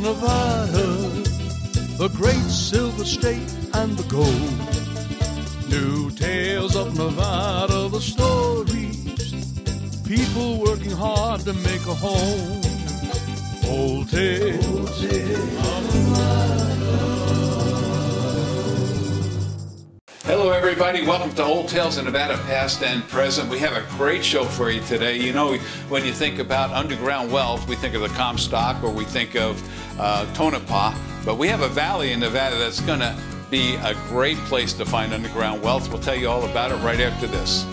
Nevada, the great silver state and the gold. New tales of Nevada, the stories, people working hard to make a home. Old Tales of Nevada. Hello everybody, welcome to Old Tales in Nevada, past and present. We have a great show for you today. You know, when you think about underground wealth, we think of the Comstock or we think of Tonopah, but we have a valley in Nevada that's going to be a great place to find underground wealth. We'll tell you all about it right after this.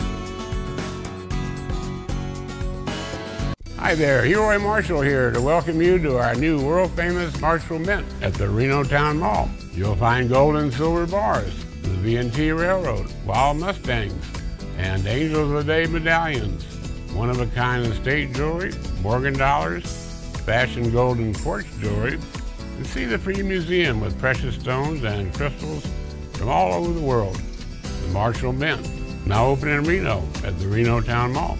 Hi there, Leroy Marshall here to welcome you to our new world-famous Marshall Mint at the Reno Town Mall. You'll find gold and silver bars, the V&T Railroad, Wild Mustangs, and Angels of the Day medallions, one-of-a-kind estate jewelry, Morgan dollars, fashion gold and quartz jewelry, and see the free museum with precious stones and crystals from all over the world. The Marshall Mint, now open in Reno at the Reno Town Mall.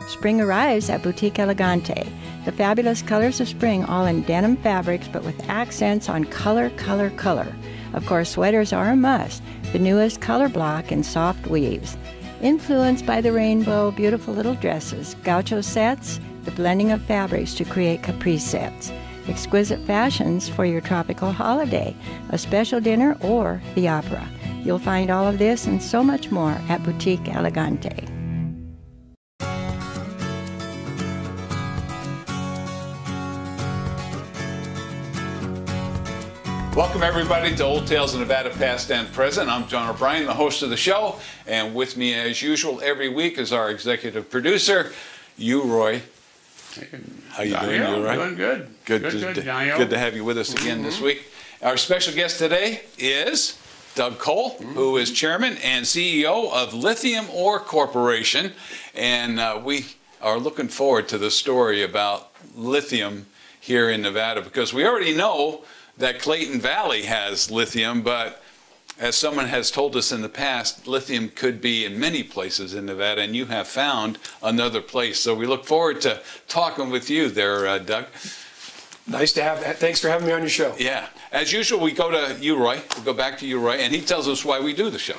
Spring arrives at Boutique Elegante. The fabulous colors of spring, all in denim fabrics, but with accents on color, color, color. Of course, sweaters are a must. The newest color block in soft weaves. Influenced by the rainbow, beautiful little dresses, gaucho sets, the blending of fabrics to create caprice sets. Exquisite fashions for your tropical holiday, a special dinner, or the opera. You'll find all of this and so much more at Boutique Elegante. Welcome everybody to Old Tales in Nevada, past and present. I'm John O'Brien, the host of the show, and with me as usual every week is our executive producer, Roy. How you doing, Roy? Doing good. Good to have you with us again this week. Our special guest today is Doug Cole, who is chairman and CEO of LithiumOre Corporation, and we are looking forward to the story about lithium here in Nevada, because we already know that Clayton Valley has lithium, but as someone has told us in the past, lithium could be in many places in Nevada, and you have found another place. So we look forward to talking with you there, Doug. Nice to have that. Thanks for having me on your show. Yeah. As usual, we go to you, Roy. We go back to you, Roy, and he tells us why we do the show.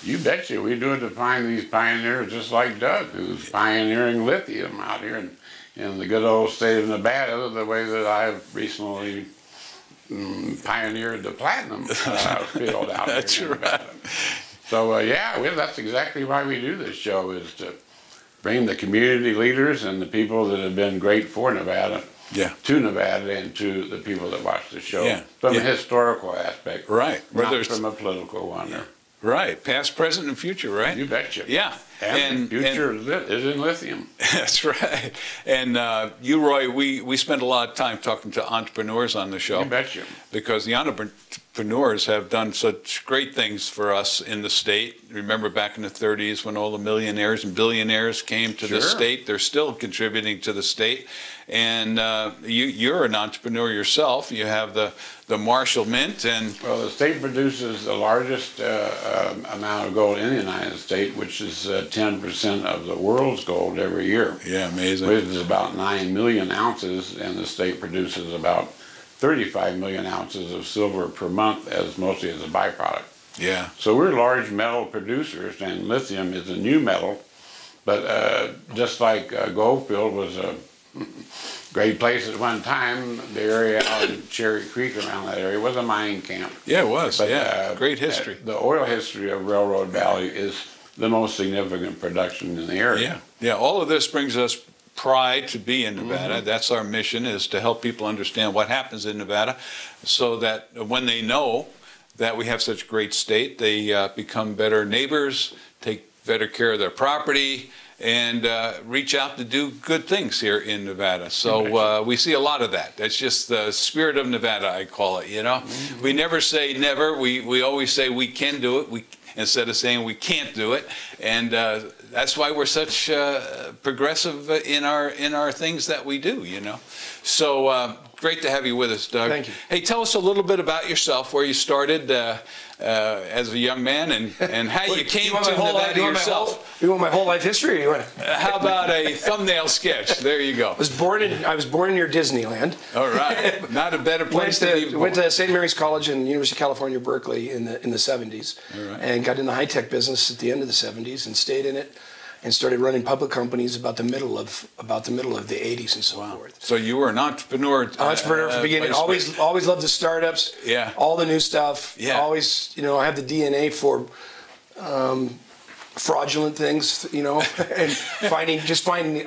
You betcha. We do it to find these pioneers just like Doug, who's pioneering lithium out here in the good old state of Nevada, the way that I've recently pioneered the platinum field out That's here. right. So yeah, that's exactly why we do this show, is to bring the community leaders and the people that have been great for Nevada to Nevada and to the people that watch the show from a historical aspect, right? Not from a political one. Right, past, present, and future, right? You betcha. Yeah. And the future is in lithium. That's right. And you, Roy, we spend a lot of time talking to entrepreneurs on the show. You betcha. Because the entrepreneurs have done such great things for us in the state. Remember back in the 30s when all the millionaires and billionaires came to the state? They're still contributing to the state. And you're an entrepreneur yourself. You have the Marshall Mint. Well, the state produces the largest amount of gold in the United States, which is 10% of the world's gold every year. Yeah, amazing. Which is about 9 million ounces, and the state produces about 35 million ounces of silver per month, mostly as a byproduct. Yeah. So we're large metal producers, and lithium is a new metal, but just like Goldfield was a great place at one time, the area out in Cherry Creek around that area was a mining camp. Yeah, it was. But, great history. The oil history of Railroad Valley is the most significant production in the area. Yeah. All of this brings us pride to be in Nevada. That's our mission, is to help people understand what happens in Nevada, so that when they know that we have such a great state, they become better neighbors, take better care of their property, and reach out to do good things here in Nevada. So we see a lot of that. That's just the spirit of Nevada, I call it, you know. We never say never. We always say we can do it, instead of saying we can't do it. And that's why we're such progressive in our things that we do, you know. So great to have you with us, Doug. Thank you. Hey, tell us a little bit about yourself, where you started as a young man, and how you came to Nevada yourself. You want my whole life history? Or you want? How about a thumbnail sketch? There you go. I was born near Disneyland. All right, not a better place to be born. Went to St. Mary's College and University of California, Berkeley in the 70s, and got in the high-tech business at the end of the 70s and stayed in it, and started running public companies about the middle of the 80s and so forth. So you were an entrepreneur. Entrepreneur from the beginning. Always loved the startups. Yeah. All the new stuff. Yeah. Always, I have the DNA for fraudulent things, and finding.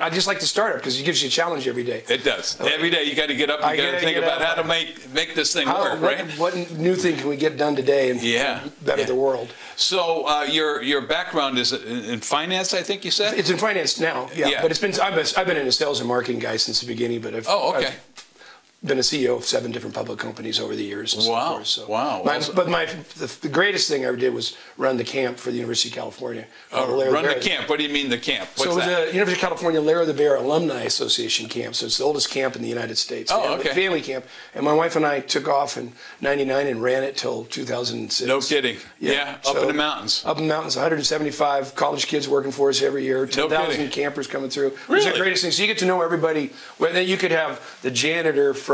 I just like the startup because it gives you a challenge every day. It does. Every day you got to get up. You got to think about how to make this thing work, right? What new thing can we get done today and better the world? So your background is in finance, I think you said. It's in finance now, but I've been in a sales and marketing guy since the beginning. But I've been a CEO of 7 different public companies over the years. And so forth, so. Wow. The greatest thing I ever did was run the camp for the University of California. Run the camp. What do you mean the camp? What's it was a University of California Larry the Bear Alumni Association camp. So it's the oldest camp in the United States. Family camp. And my wife and I took off in '99 and ran it till 2006. No kidding. Yeah. Up in the mountains. Up in the mountains. 175 college kids working for us every year. 10,000 campers coming through. Really? It's the greatest thing. So you get to know everybody. Then you could have the janitor from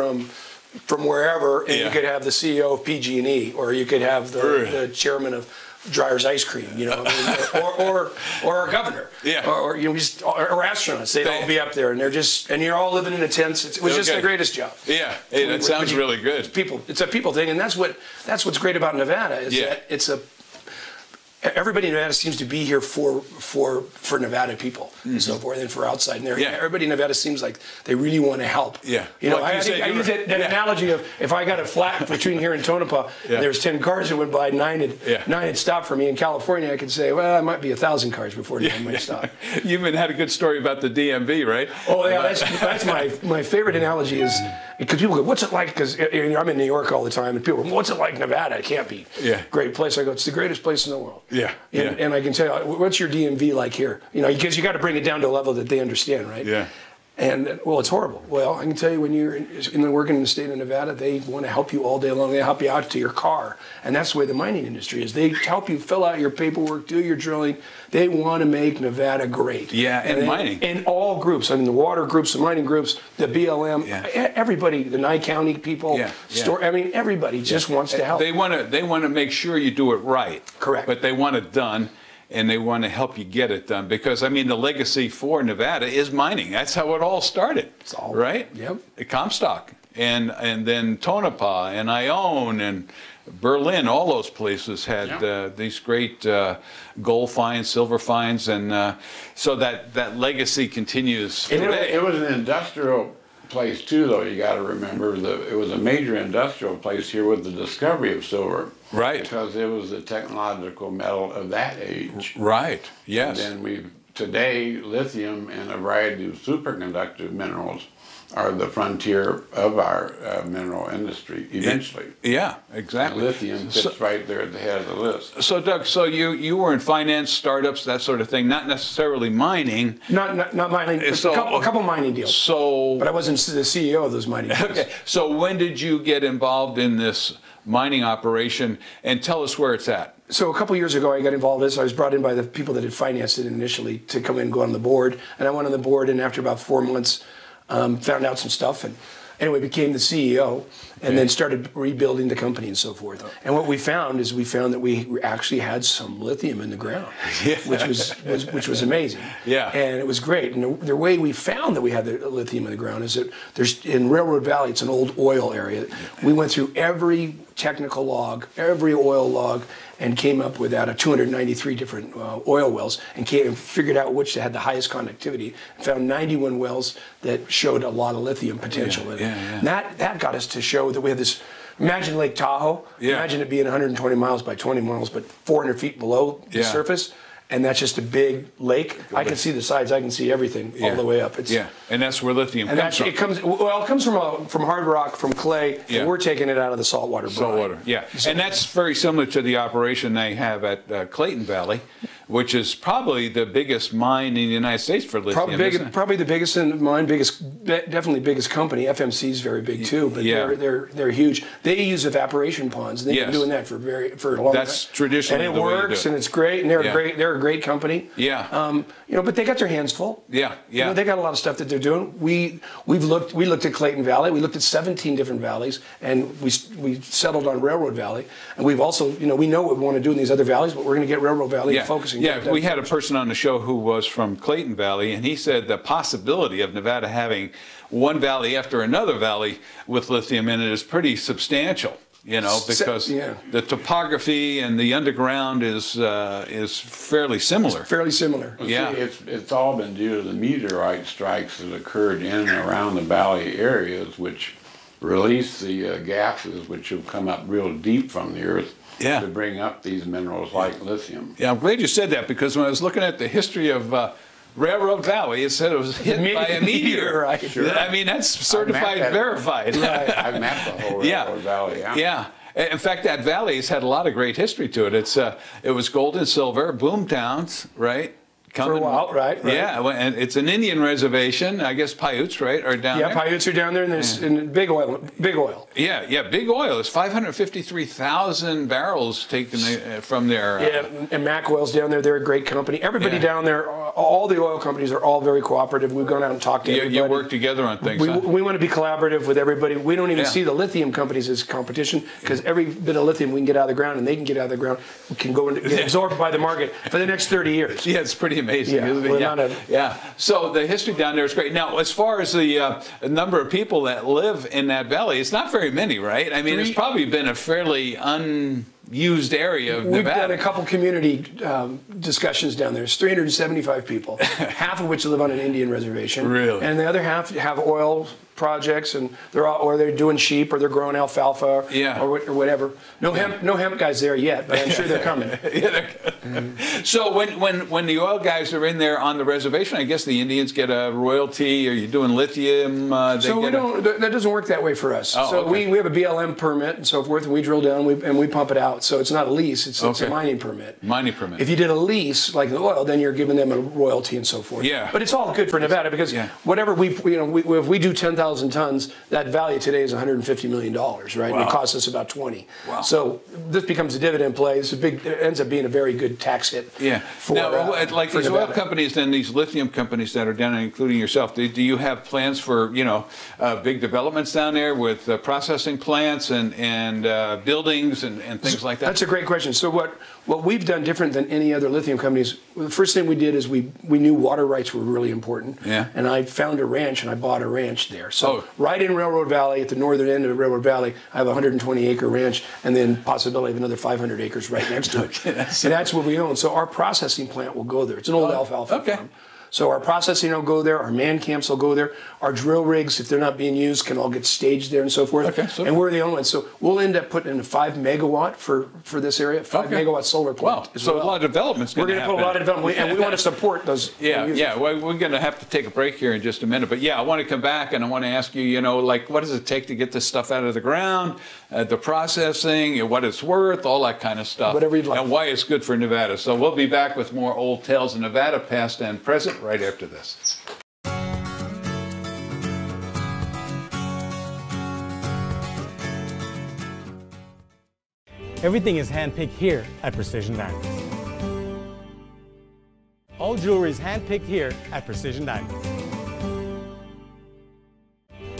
wherever, and you could have the CEO of PG&E, or you could have the chairman of Dryer's Ice Cream, or our governor, or astronauts. They'd all be up there, and and you're all living in a tent. It was just the greatest job. Yeah, hey, that sounds really good. It's a people thing, and that's what's great about Nevada is that everybody in Nevada seems to be here for Nevada people and so forth, and for outside. And everybody in Nevada seems like they really want to help. Yeah. I use that analogy of if I got a flat between here and Tonopah, there's 10 cars that went by, 9 had stopped for me. In California, I could say, well, it might be 1,000 cars before 9 might stop. You even had a good story about the DMV, right? Oh yeah, that's my favorite analogy is. Because people go, what's it like? Because I'm in New York all the time, and people go, what's it like Nevada? It can't be a great place. I go, it's the greatest place in the world. Yeah. And I can tell you, what's your DMV like here? Because you got to bring it down to a level that they understand, right? Yeah. And, well, it's horrible. Well, I can tell you when you're working in the state of Nevada, they want to help you all day long. They help you out to your car. And that's the way the mining industry is. They help you fill out your paperwork, do your drilling. They want to make Nevada great. Yeah, and mining. And all groups. I mean, the water groups, the mining groups, the BLM, everybody, the Nye County people, everybody just wants to help. They want to make sure you do it right. Correct. But they want it done. And they want to help you get it done because, the legacy for Nevada is mining. That's how it all started, right? Yep. The Comstock, and then Tonopah, and Ione, and Berlin, all those places had these great gold finds, silver finds, and so that legacy continues today. It was an industrial place, too, though, you got to remember. It was a major industrial place here with the discovery of silver. Right. Because it was the technological metal of that age. Right, yes. And then today, lithium and a variety of superconductive minerals are the frontier of our mineral industry eventually. Yeah, exactly. And lithium fits right there at the head of the list. So, Doug, you were in finance, startups, that sort of thing, not necessarily mining. Not mining. A couple mining deals. But I wasn't the CEO of those mining deals. Okay. So when did you get involved in this mining operation, and tell us where it's at? So a couple years ago, I got involved in this. I was brought in by the people that had financed it initially to come in and go on the board. And I went on the board, and after about 4 months, found out some stuff, and anyway, became the CEO, and then started rebuilding the company and so forth. And what we found that we actually had some lithium in the ground, which was amazing. Yeah. And it was great. And the way we found that we had the lithium in the ground is that there's in Railroad Valley, it's an old oil area. We went through every technical log, every oil log, and came up with out of 293 different oil wells, and figured out which had the highest conductivity, and found 91 wells that showed a lot of lithium potential in it. And that got us to show that we had this. Imagine Lake Tahoe. Imagine it being 120 miles by 20 miles, but 400 feet below the surface. And that's just a big lake. I can see the sides. I can see everything all the way up. And that's where lithium comes from. It comes from hard rock, from clay, and we're taking it out of the saltwater brine. And that's very similar to the operation they have at Clayton Valley, which is probably the biggest mine in the United States for lithium. Probably the biggest in mine, definitely biggest company. FMC is very big too, but they're huge. They use evaporation ponds. They've been doing that for a long time. That's traditionally and it works, and it's great, and they're a great company. Yeah. But they got their hands full. Yeah. Yeah. They got a lot of stuff that they're doing. We looked at Clayton Valley. We looked at 17 different valleys, and we settled on Railroad Valley. And we've also, we know what we want to do in these other valleys, but we're going to get Railroad Valley focusing. Yeah, we had a person on the show who was from Clayton Valley, and he said the possibility of Nevada having one valley after another valley with lithium in it is pretty substantial. Because the topography and the underground is fairly similar. It's fairly similar. Well, it's all been due to the meteorite strikes that occurred in and around the valley areas, which release the gases which have come up real deep from the earth to bring up these minerals like lithium. Yeah, I'm glad you said that, because when I was looking at the history of Railroad Valley, it said it was hit by a meteor. Right. Sure. I mean, that's certified, verified. Right. I've mapped the whole Railroad Valley. Yeah. In fact, that valley has had a lot of great history to it. It was gold and silver, boom towns, right? For a while, right? Yeah, and it's an Indian reservation. I guess Paiutes, right, are down there? Yeah, Paiutes are down there, and there's big oil. Yeah, big oil. It's 553,000 barrels taken from there. And Mac Oil's down there. They're a great company. Everybody down there, all the oil companies are all very cooperative. We've gone out and talked to everybody. You work together on things, We want to be collaborative with everybody. We don't even see the lithium companies as competition, because every bit of lithium we can get out of the ground and they can get out of the ground can go and get absorbed by the market for the next 30 years. Yeah, it's pretty amazing. Yeah, So the history down there is great. Now, as far as the number of people that live in that valley, it's not very many, right? I mean, it's probably been a fairly unused area of Nevada. We've done a couple community discussions down there. There's 375 people, half of which live on an Indian reservation. Really? And the other half have oil projects, and they're doing sheep, or they're growing alfalfa, or whatever. No hemp guys there yet, but I'm sure they're coming. So when the oil guys are in there on the reservation, I guess the Indians get a royalty. Are you doing lithium? That doesn't work that way for us. We have a BLM permit and so forth, and we drill down and we pump it out. So it's not a lease; it's a mining permit. Mining permit. If you did a lease like the oil, then you're giving them a royalty and so forth. Yeah. But it's all good for Nevada, because whatever if we do 10,000 tons, that value today is $150 million, right? Wow. And it costs us about 20. Wow. So this becomes a dividend play. It ends up being a very good tax hit. Yeah. Like these oil companies and these lithium companies that are down there, including yourself, do you have plans for big developments down there with processing plants and buildings and things like that? That's a great question. So what we've done different than any other lithium companies, the first thing we did is we knew water rights were really important. Yeah. And I found a ranch, and I bought a ranch there. So right in Railroad Valley, at the northern end of Railroad Valley, I have a 120-acre ranch, and then possibility of another 500 acres right next to it. And that's what we own. So our processing plant will go there. It's an old alfalfa farm. So our processing will go there, our man camps will go there, our drill rigs, if they're not being used, can all get staged there and so forth. Okay, and we're the only ones. So we'll end up putting in a 5 megawatt for this area, 5 megawatt solar plant. Wow. So a lot of development's going to happen. We're going to put a lot of development, and we want to support those. Well, we're going to have to take a break here in just a minute. But I want to come back and I want to ask you, what does it take to get this stuff out of the ground, the processing, what it's worth, all that kind of stuff. Whatever you'd like. And why it's good for Nevada. So we'll be back with more Old Tales of Nevada, past and present, right after this. Everything is hand-picked here at Precision Diamonds. All jewelry is hand-picked here at Precision Diamonds.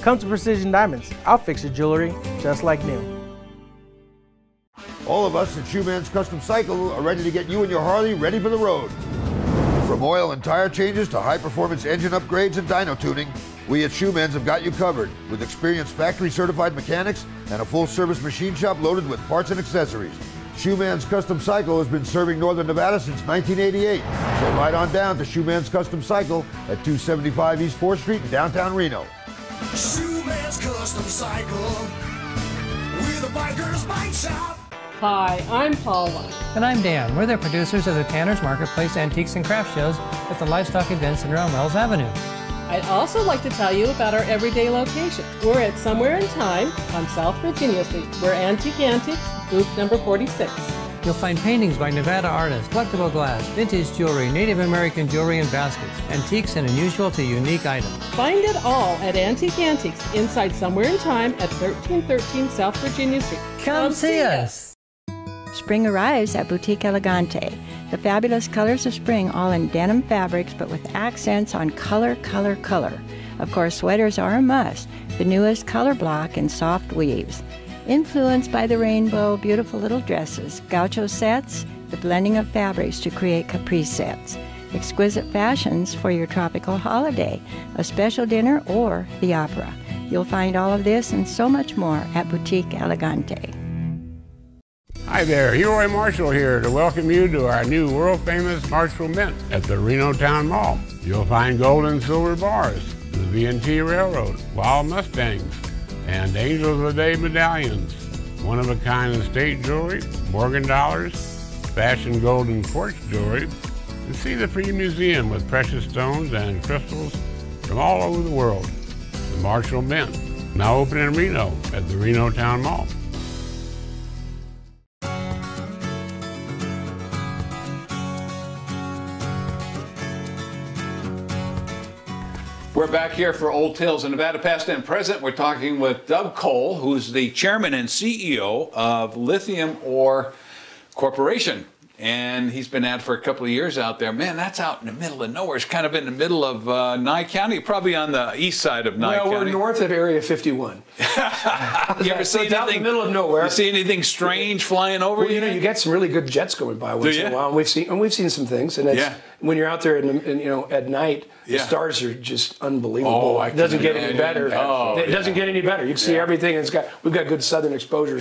Come to Precision Diamonds. I'll fix your jewelry just like new. All of us at Shoeman's Custom Cycle are ready to get you and your Harley ready for the road. From oil and tire changes to high-performance engine upgrades and dyno tuning, we at Shoeman's have got you covered with experienced factory-certified mechanics and a full-service machine shop loaded with parts and accessories. Shoeman's Custom Cycle has been serving Northern Nevada since 1988, so ride on down to Shoeman's Custom Cycle at 275 East 4th Street in downtown Reno. Shoeman's Custom Cycle, we're the biker's bike shop. Hi, I'm Paula. And I'm Dan. We're the producers of the Tanner's Marketplace Antiques and Craft Shows at the Livestock Event Center on Wells Avenue. I'd also like to tell you about our everyday location. We're at Somewhere in Time on South Virginia Street. We're Antique Antiques, booth number 46. You'll find paintings by Nevada artists, collectible glass, vintage jewelry, Native American jewelry and baskets, antiques, and unusual to unique items. Find it all at Antique Antiques, inside Somewhere in Time at 1313 South Virginia Street. Come see us! Spring arrives at Boutique Elegante. The fabulous colors of spring, all in denim fabrics, but with accents on color, color, color. Of course, sweaters are a must. The newest color block in soft weaves. Influenced by the rainbow, beautiful little dresses, gaucho sets, the blending of fabrics to create caprice sets. Exquisite fashions for your tropical holiday, a special dinner, or the opera. You'll find all of this and so much more at Boutique Elegante. Hi there, Leroy Marshall here to welcome you to our new world-famous Marshall Mint at the Reno Town Mall. You'll find gold and silver bars, the V&T Railroad, Wild Mustangs, and Angels of the Day medallions, one-of-a-kind estate jewelry, Morgan dollars, fashion gold and quartz jewelry, and see the free museum with precious stones and crystals from all over the world. The Marshall Mint, now open in Reno at the Reno Town Mall. We're back here for Old Tales of Nevada, past and present. We're talking with Doug Cole, who's the chairman and CEO of LithiumOre Corporation. And he's been at it for a couple of years out there. Man, that's out in the middle of nowhere. It's kind of in the middle of Nye County, probably on the east side of Nye County. Well, we're north of Area 51. You ever see anything out in the middle of nowhere? You see anything strange flying over you? You get some really good jets going by once in a while. We've seen some things, and it's, when you're out there at night, the stars are just unbelievable. It doesn't get any better. It doesn't get any better. You can see everything. And we've got good southern exposure.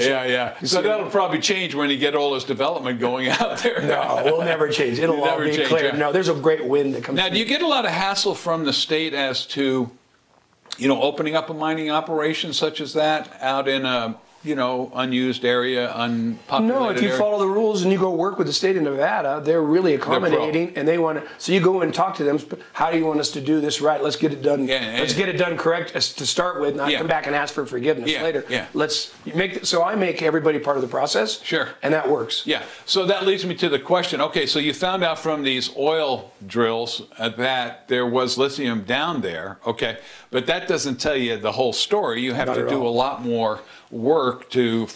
So that'll probably change when you get all this development going out there. No, we'll never change. It'll all be clear. No, there's a great wind that comes. Now, do you get a lot of hassle from the state as to, opening up a mining operation such as that out in a unused area, unpopulated No, if you follow the rules and you go work with the state of Nevada, they're really accommodating, and they want to. So you go and talk to them. How do you want us to do this right? Let's get it done. Let's get it done correct to start with, not come back and ask for forgiveness later. Let's make. So I make everybody part of the process. Sure. And that works. Yeah. So that leads me to the question. Okay, so you found out from these oil drills that there was lithium down there. Okay, but that doesn't tell you the whole story. You have to do a lot more work to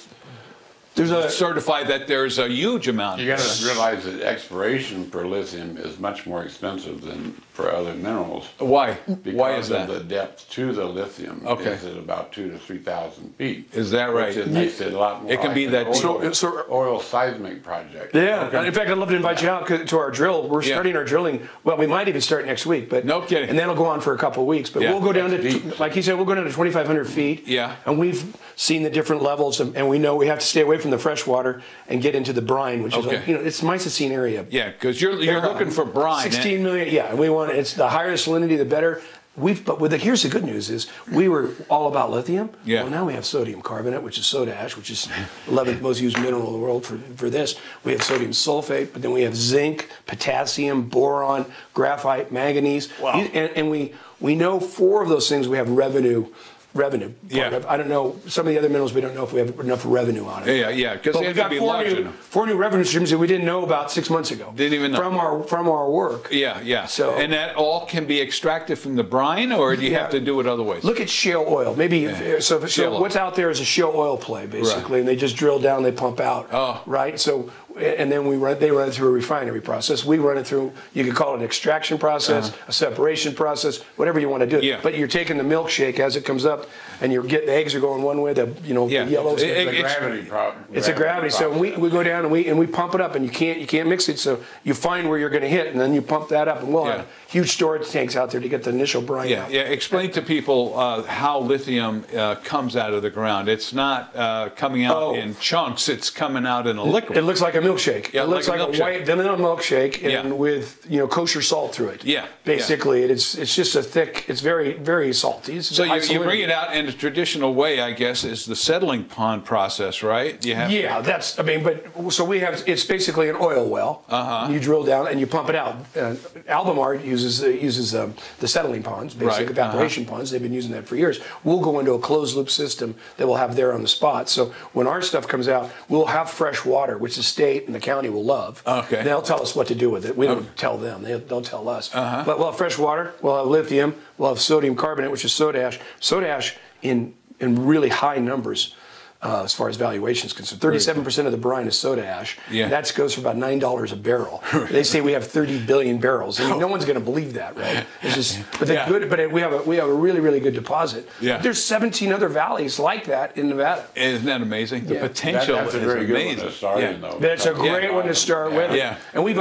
certify that there's a huge amount. You got to realize that exploration for lithium is much more expensive than for other minerals. Why? Because Why is that? The depth to the lithium is at about 2,000 to 3,000 feet. Is that right? Which makes it a lot more. It can be that oil seismic project. Yeah. Okay. In fact, I'd love to invite you out to our drill. We're starting our drilling. Well, we might even start next week. But no kidding. And then it'll go on for a couple of weeks. But we'll go down to, like he said, we'll go down to 2,500 feet. Yeah. And we've seen the different levels, and we know we have to stay away from the fresh water and get into the brine, which is it's Mycocene area. Yeah, because you're looking for brine. 16 million. Yeah, and we want it's the higher the salinity, the better. Here's the good news is we were all about lithium. Yeah. Well, now we have sodium carbonate, which is soda ash, which is 11th most used mineral in the world for this. We have sodium sulfate, but then we have zinc, potassium, boron, graphite, manganese. Wow. And we know 4 of those things we have revenue. I don't know some of the other minerals. We don't know if we have enough revenue on it. Yeah, because we've got 4 new revenue streams that we didn't know about 6 months ago. Didn't even know from our work. Yeah. So and that all can be extracted from the brine, or do you have to do it other ways? Look at shale oil. Maybe so what's out there is a shale oil play basically, and they just drill down, they pump out. Oh. Right. So. And then they run it through a refinery process. We run it through, you could call it an extraction process, a separation process, whatever you want to do. Yeah. But you're taking the milkshake as it comes up, and the eggs are going one way, the yellows. It's a gravity problem. It's a gravity. So we go down and we pump it up, and you can't mix it. So you find where you're going to hit, and then you pump that up, and we'll have huge storage tanks out there to get the initial brine out. Yeah. Explain to people how lithium comes out of the ground. It's not coming out in chunks. It's coming out in a liquid. It looks like a milkshake. Yeah, it looks like a white vanilla milkshake, and with kosher salt through it. Yeah, basically, it's just a thick. It's very very salty. So you bring it out in a traditional way, I guess, is the settling pond process, right? That's. So we have. It's basically an oil well. You drill down and you pump it out. Albemarle uses the settling ponds, basically evaporation ponds. They've been using that for years. We'll go into a closed loop system that we'll have there on the spot. So when our stuff comes out, we'll have fresh water, which the state state and the county will love. Okay. They'll tell us what to do with it. We don't tell them. They'll tell us. But we'll have fresh water. We'll have lithium. We'll have sodium carbonate, which is soda ash. Soda ash in really high numbers. As far as valuation is concerned, 37% of the brine is soda ash. Yeah. That goes for about $9 a barrel. They say we have 30 billion barrels. I mean, no one's going to believe that, right? It's just, but they're good. But we have a really, really good deposit. Yeah. There's 17 other valleys like that in Nevada. Isn't that amazing? The potential That's a very is good amazing. one to start in, though. That's a great one to start with. Yeah. And we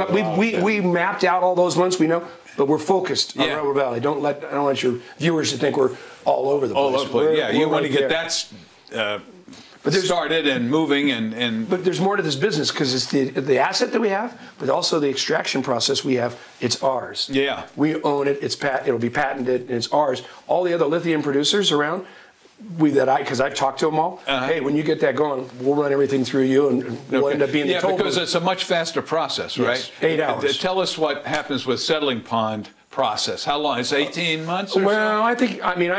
mapped out all those ones we know, but we're focused on Railroad Valley. I don't want your viewers to think we're all over the place. All over the place. Yeah, you want to get that. But started and moving and but there's more to this business because it's the asset that we have, but also the extraction process we have. It's ours. Yeah, we own it. It'll be patented and it's ours. All the other lithium producers around, because I've talked to them all. Hey, when you get that going, we'll run everything through you, and we'll end up being the toll because it's a much faster process, right? Yes, 8 hours. Tell us what happens with settling pond process. How long? It's 18 months or so? I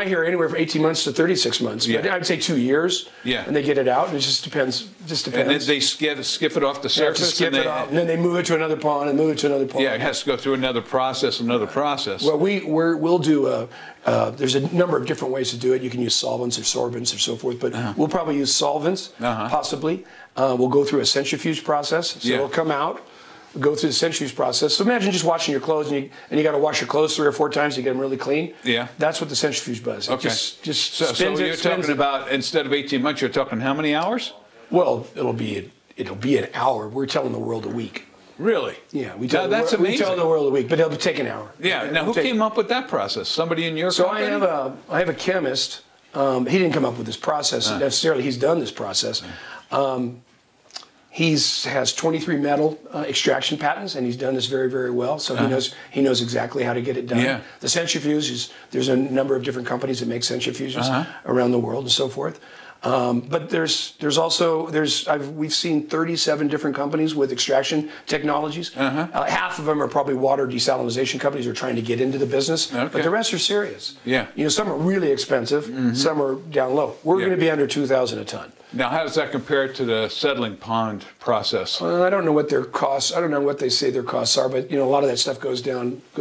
hear anywhere from 18 months to 36 months. But I'd say 2 years. Yeah. And they get it out, and it just depends. And then they skip it off the surface. Skip it off, and then they move it to another pond and move it to another pond. Yeah, it has to go through another process. Well, we'll do there's a number of different ways to do it. You can use solvents or sorbents or so forth, but we'll probably use solvents, possibly. We'll go through a centrifuge process, so it'll come out. Go through the centrifuge process. So imagine just washing your clothes, and you got to wash your clothes 3 or 4 times to get them really clean. Yeah, that's what the centrifuge does. Okay. So you're talking about, instead of 18 months, you're talking how many hours? Well, it'll be an hour. We're telling the world a week. Really? Yeah, that's amazing. We tell the world a week, but it'll take an hour. Yeah. Now, who came up with that process? Somebody in your company? So I have a chemist. He didn't come up with this process necessarily. He's done this process. He has 23 metal extraction patents, and he's done this very, very well. So he knows exactly how to get it done. Yeah. The centrifuge there's a number of different companies that make centrifuges around the world and so forth. But we've seen 37 different companies with extraction technologies. Half of them are probably water desalinization companies who are trying to get into the business, but the rest are serious. Yeah. Some are really expensive, some are down low. We're going to be under $2,000 a ton. Now, how does that compare to the settling pond process? I don't know what their costs. I don't know what they say their costs are, but a lot of that stuff goes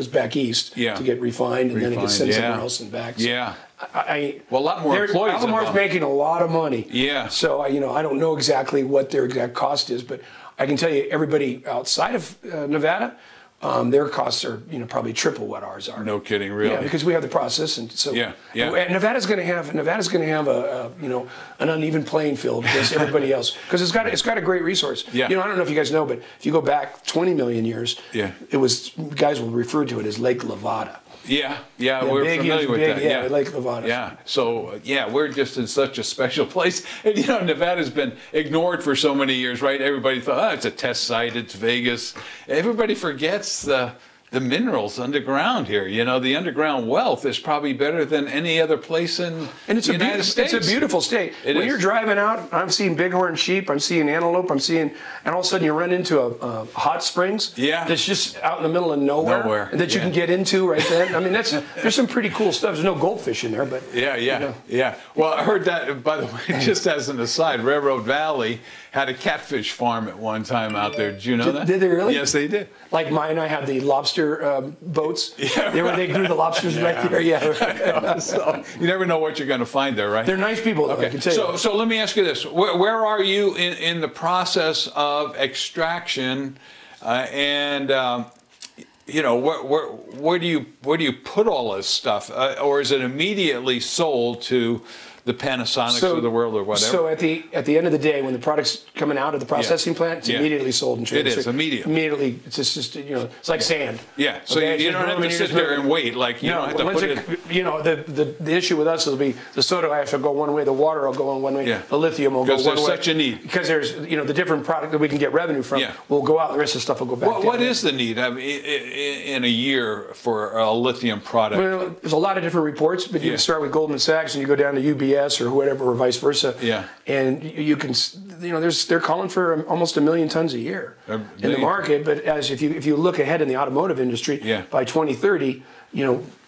back east to get refined, and then it gets sent somewhere else and back. So a lot more employees. Albemarle's making a lot of money. Yeah. So I don't know exactly what their exact cost is, but I can tell you everybody outside of Nevada. Their costs are, probably triple what ours are. No kidding, really. Yeah, because we have the process, and so And Nevada's going to have an uneven playing field against everybody else because it's got a great resource. Yeah. I don't know if you guys know, but if you go back 20 million years, guys will refer to it as Lake Levada. Yeah, we're familiar with that. Yeah, Lake Levada. Yeah, so we're just in such a special place. And Nevada's been ignored for so many years, right? Everybody thought, it's a test site, it's Vegas. Everybody forgets the minerals underground here. The underground wealth is probably better than any other place in the United States. It's a beautiful state. When you're driving out, I'm seeing bighorn sheep, I'm seeing antelope, and all of a sudden you run into a hot springs that's just out in the middle of nowhere. That you can get into right then. I mean, there's some pretty cool stuff. There's no goldfish in there, but... Yeah. Well, I heard that, by the way, just as an aside, Railroad Valley had a catfish farm at one time out there. Did you know that? Did they really? Yes, they did. Like mine, I had the lobster boats. Yeah, they grew the lobsters right there. Yeah. So you never know what you're going to find there, right? They're nice people, though, okay. I can tell you. So let me ask you this: where are you in the process of extraction, where do you put all this stuff, or is it immediately sold to the Panasonics of the world or whatever? So at the end of the day, when the product's coming out of the processing plant, it's immediately sold and traded. It is immediately. Immediately, it's just it's like sand. Yeah. So you don't have to sit there and wait. Like you don't have to put it. The issue with us will be the soda ash will go one way, the water will go one way, the lithium will go one way. Because there's such a need. Because there's the different product that we can get revenue from will go out. The rest of the stuff will go back. What is the need in a year for a lithium product? Well, there's a lot of different reports, but you can start with Goldman Sachs and you go down to UBS. Or whatever, or vice versa. Yeah. And you can, they're calling for almost 1 million tons a year in the market. But if you look ahead in the automotive industry, by 2030,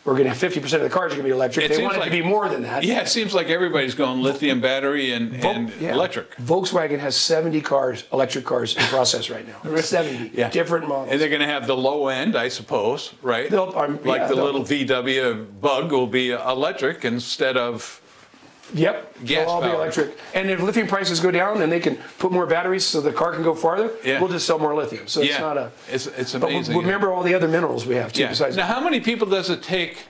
we're going to have 50% of the cars are going to be electric. They want it to be more than that. Yeah, it seems like everybody's going lithium battery and electric. Volkswagen has 70 cars, electric cars in process right now. 70 different models. And they're going to have the low end, I suppose, right? The little VW Bug will be electric instead of gas they'll all be electric. And if lithium prices go down and they can put more batteries so the car can go farther, we'll just sell more lithium. So it's not a... It's amazing. But remember all the other minerals we have too. Besides now, how many people does it take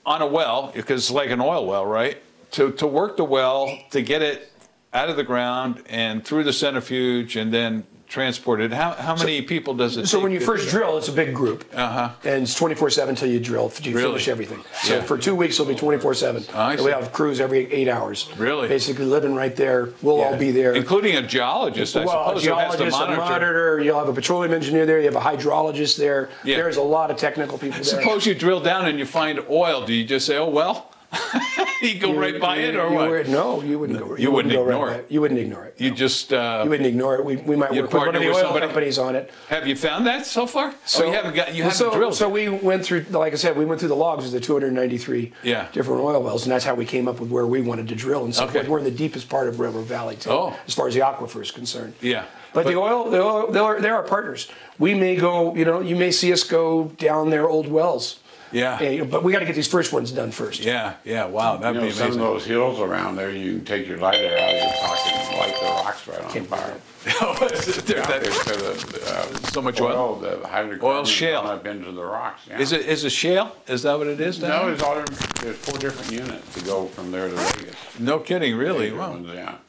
on a well, because it's like an oil well, right, to work the well, to get it out of the ground and through the centrifuge and then transport it? How many people does it take? So when you first drill, it's a big group. And it's 24/7 until you drill, finish everything. So for 2 weeks, it'll be 24/7. We have crews every 8 hours. Really? Basically living right there. We'll all be there. Including a geologist, I suppose, a geologist, a monitor. You'll have a petroleum engineer there. You have a hydrologist there. There's a lot of technical people there. Suppose you drill down and you find oil. Do you just say, oh, well? You go right by it, or what? No, you wouldn't go. You wouldn't ignore it. You wouldn't ignore it. You just. You wouldn't ignore it. We might work with one of the oil companies on it. Have you found that so far? So you haven't drilled. So we went through, like I said, we went through the logs of the 293 different oil wells, and that's how we came up with where we wanted to drill and so forth. We're in the deepest part of Railroad Valley, too, as far as the aquifer is concerned. Yeah. But the oil, they're our partners. We may go, you may see us go down their old wells. Yeah. But we got to get these first ones done first. Yeah. Wow, that'd be amazing. Some of those hills around there, you can take your lighter out of your pocket and light the rocks right on fire. So much oil? The hydrocarbons oil shale up into the rocks. Yeah. Is it shale? Is that what it is? No, there's 4 different units to go from there to Vegas. No kidding, really? Wow.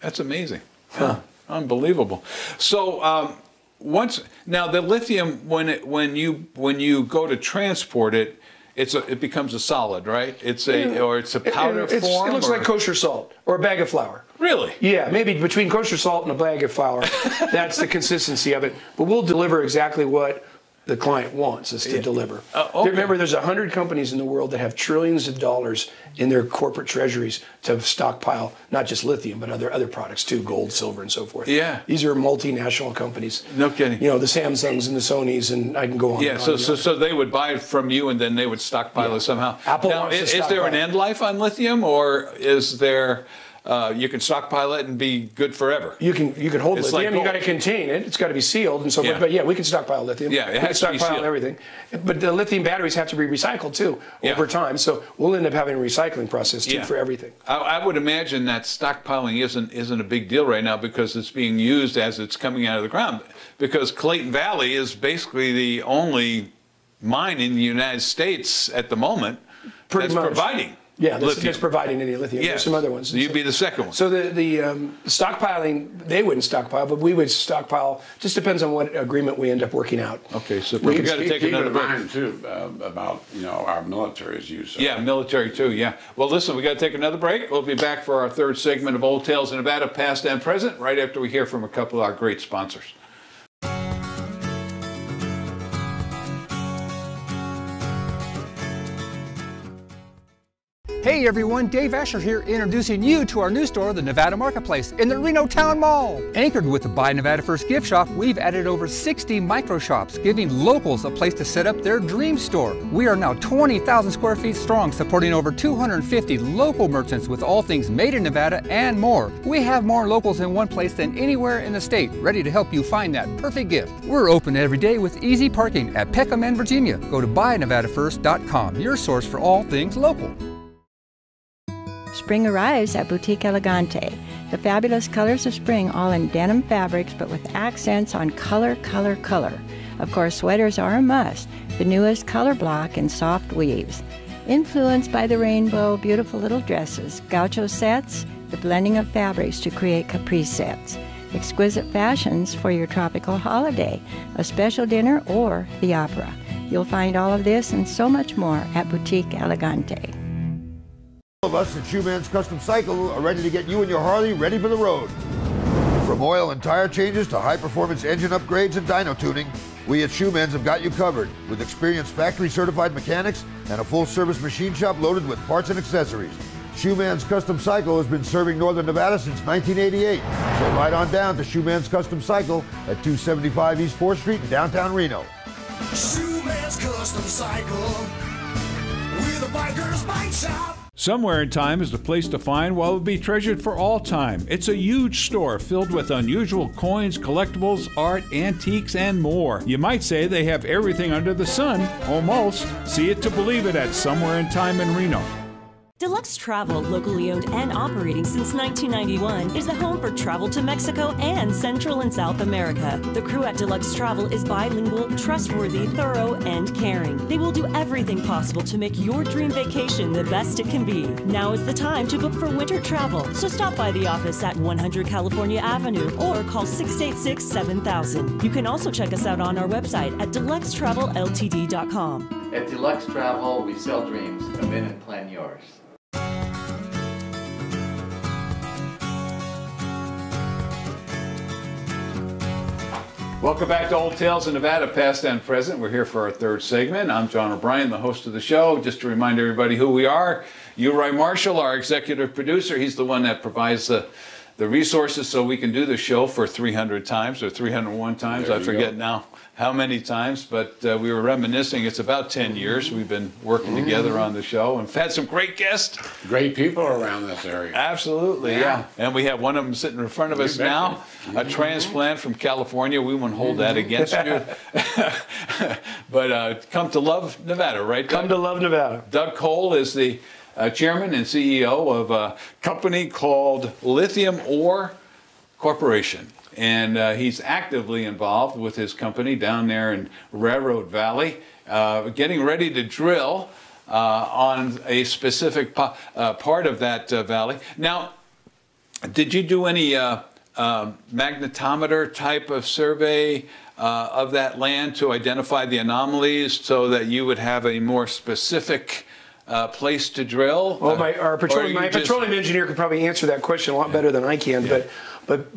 That's amazing. Huh. Unbelievable. So now the lithium, when you go to transport it, it becomes a solid, right? It's a powder form. It looks like kosher salt or a bag of flour. Really? Yeah, maybe between kosher salt and a bag of flour. That's the consistency of it. But we'll deliver exactly what the client wants us to deliver. Remember, there's 100 companies in the world that have trillions of dollars in their corporate treasuries to stockpile not just lithium, but other products too, gold, silver, and so forth. Yeah. These are multinational companies. No kidding. The Samsungs and the Sonys, and I can go on. Yeah, so they would buy it from you, and then they would stockpile it somehow. Apple now, wants to is there an end life on lithium, or is there... you can stockpile it and be good forever. You can hold lithium. Like you got to contain it. It's got to be sealed and so forth. But we can stockpile lithium. Yeah, it has to be stockpile sealed. everything. But the lithium batteries have to be recycled too over time. So we'll end up having a recycling process too for everything. I would imagine that stockpiling isn't a big deal right now because it's being used as it's coming out of the ground. Because Clayton Valley is basically the only mine in the United States at the moment that's providing. Yeah, that's providing any lithium. There's some other ones. So you'd be the second one. So the stockpiling, they wouldn't stockpile, but we would stockpile. Just depends on what agreement we end up working out. Okay, so we got to take another break. Too, about our military's use. Yeah, military too. Yeah. Well, listen, we got to take another break. We'll be back for our third segment of Old Tales in Nevada, past and present, right after we hear from a couple of our great sponsors. Hey everyone, Dave Asher here, introducing you to our new store, the Nevada Marketplace, in the Reno Town Mall. Anchored with the Buy Nevada First gift shop, we've added over 60 micro shops, giving locals a place to set up their dream store. We are now 20,000 square feet strong, supporting over 250 local merchants with all things made in Nevada and more. We have more locals in one place than anywhere in the state, ready to help you find that perfect gift. We're open every day with easy parking at Peckham and Virginia. Go to buynevadafirst.com, your source for all things local. Spring arrives at Boutique Elegante. The fabulous colors of spring, all in denim fabrics, but with accents on color, color, color. Of course, sweaters are a must. The newest color block in soft weaves. Influenced by the rainbow, beautiful little dresses, gaucho sets, the blending of fabrics to create caprice sets. Exquisite fashions for your tropical holiday, a special dinner, or the opera. You'll find all of this and so much more at Boutique Elegante. All of us at Shoeman's Custom Cycle are ready to get you and your Harley ready for the road. From oil and tire changes to high-performance engine upgrades and dyno tuning, we at Shoeman's have got you covered with experienced factory-certified mechanics and a full-service machine shop loaded with parts and accessories. Shoeman's Custom Cycle has been serving Northern Nevada since 1988. So ride on down to Shoeman's Custom Cycle at 275 East 4th Street in downtown Reno. Shoeman's Custom Cycle. biker's bike shop. Somewhere in Time is the place to find what will be treasured for all time. It's a huge store filled with unusual coins, collectibles, art, antiques, and more. You might say they have everything under the sun, almost. See it to believe it at Somewhere in Time in Reno. Deluxe Travel, locally owned and operating since 1991, is the home for travel to Mexico and Central and South America. The crew at Deluxe Travel is bilingual, trustworthy, thorough, and caring. They will do everything possible to make your dream vacation the best it can be. Now is the time to book for winter travel, so stop by the office at 100 California Avenue or call 686-7000. You can also check us out on our website at deluxetravelLTD.com. At Deluxe Travel, we sell dreams. Come in and plan yours. Welcome back to Old Tales in Nevada, past and present. We're here for our third segment. I'm John O'Brien, the host of the show. Just to remind everybody who we are, Uri Marshall, our executive producer, he's the one that provides the resources so we can do the show for 300 times or 301 times. I forget now how many times, but we were reminiscing. It's about 10 years we've been working together on the show and had some great guests. Great people around this area. Absolutely, yeah. And we have one of them sitting in front of us now, a transplant from California. We won't hold that against you. But come to love Nevada, right, Doug? Come to love Nevada. Doug Cole is the chairman and CEO of a company called LithiumOre Corporation. And he's actively involved with his company down there in Railroad Valley, getting ready to drill on a specific part of that valley. Now, did you do any magnetometer type of survey of that land to identify the anomalies so that you would have a more specific place to drill? Well, my petroleum engineer could probably answer that question a lot better than I can, but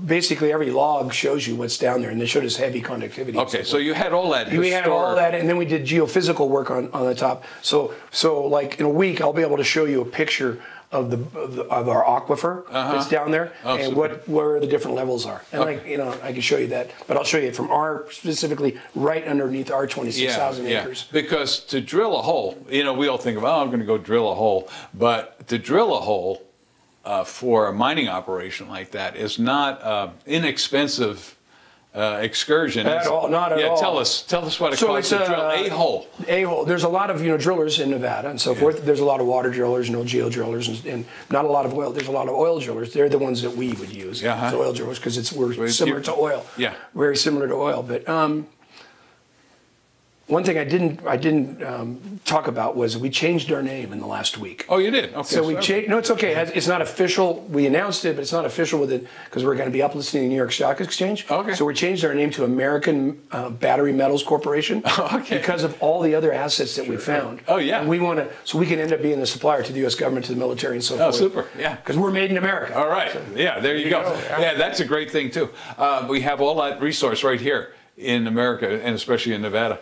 basically every log shows you what's down there, and they showed us heavy conductivity. Okay, so you had all that. We had all that, and then we did geophysical work on the top. So like in a week, I'll be able to show you a picture of our aquifer that's down there, and where the different levels are. And I can show you that, but I'll show you it from specifically right underneath our 26,000 acres. Because to drill a hole, we all think of, I'm going to go drill a hole, but to drill a hole for a mining operation like that is not inexpensive excursion. At all, not at all. Tell us what it costs to drill a hole. A hole. There's a lot of drillers in Nevada and so forth. There's a lot of water drillers, no geo drillers, and not a lot of oil. There's a lot of oil drillers. They're the ones that we would use. The oil drillers, because we're similar to oil. Yeah. Very similar to oil, but. One thing I didn't talk about was we changed our name in the last week. Oh, you did? Okay. So we changed. No, it's okay. It's not official. We announced it, but it's not official with it because we're going to be uplisting the New York Stock Exchange. Okay. So we changed our name to American Battery Metals Corporation. Okay. Because of all the other assets that we found. Oh yeah. And we want to, so we can end up being the supplier to the U.S. government, to the military, and so forth. Oh, super. Yeah. Because we're made in America. All right. So, yeah. There you go. Yeah, that's a great thing too. We have all that resource right here in America, and especially in Nevada.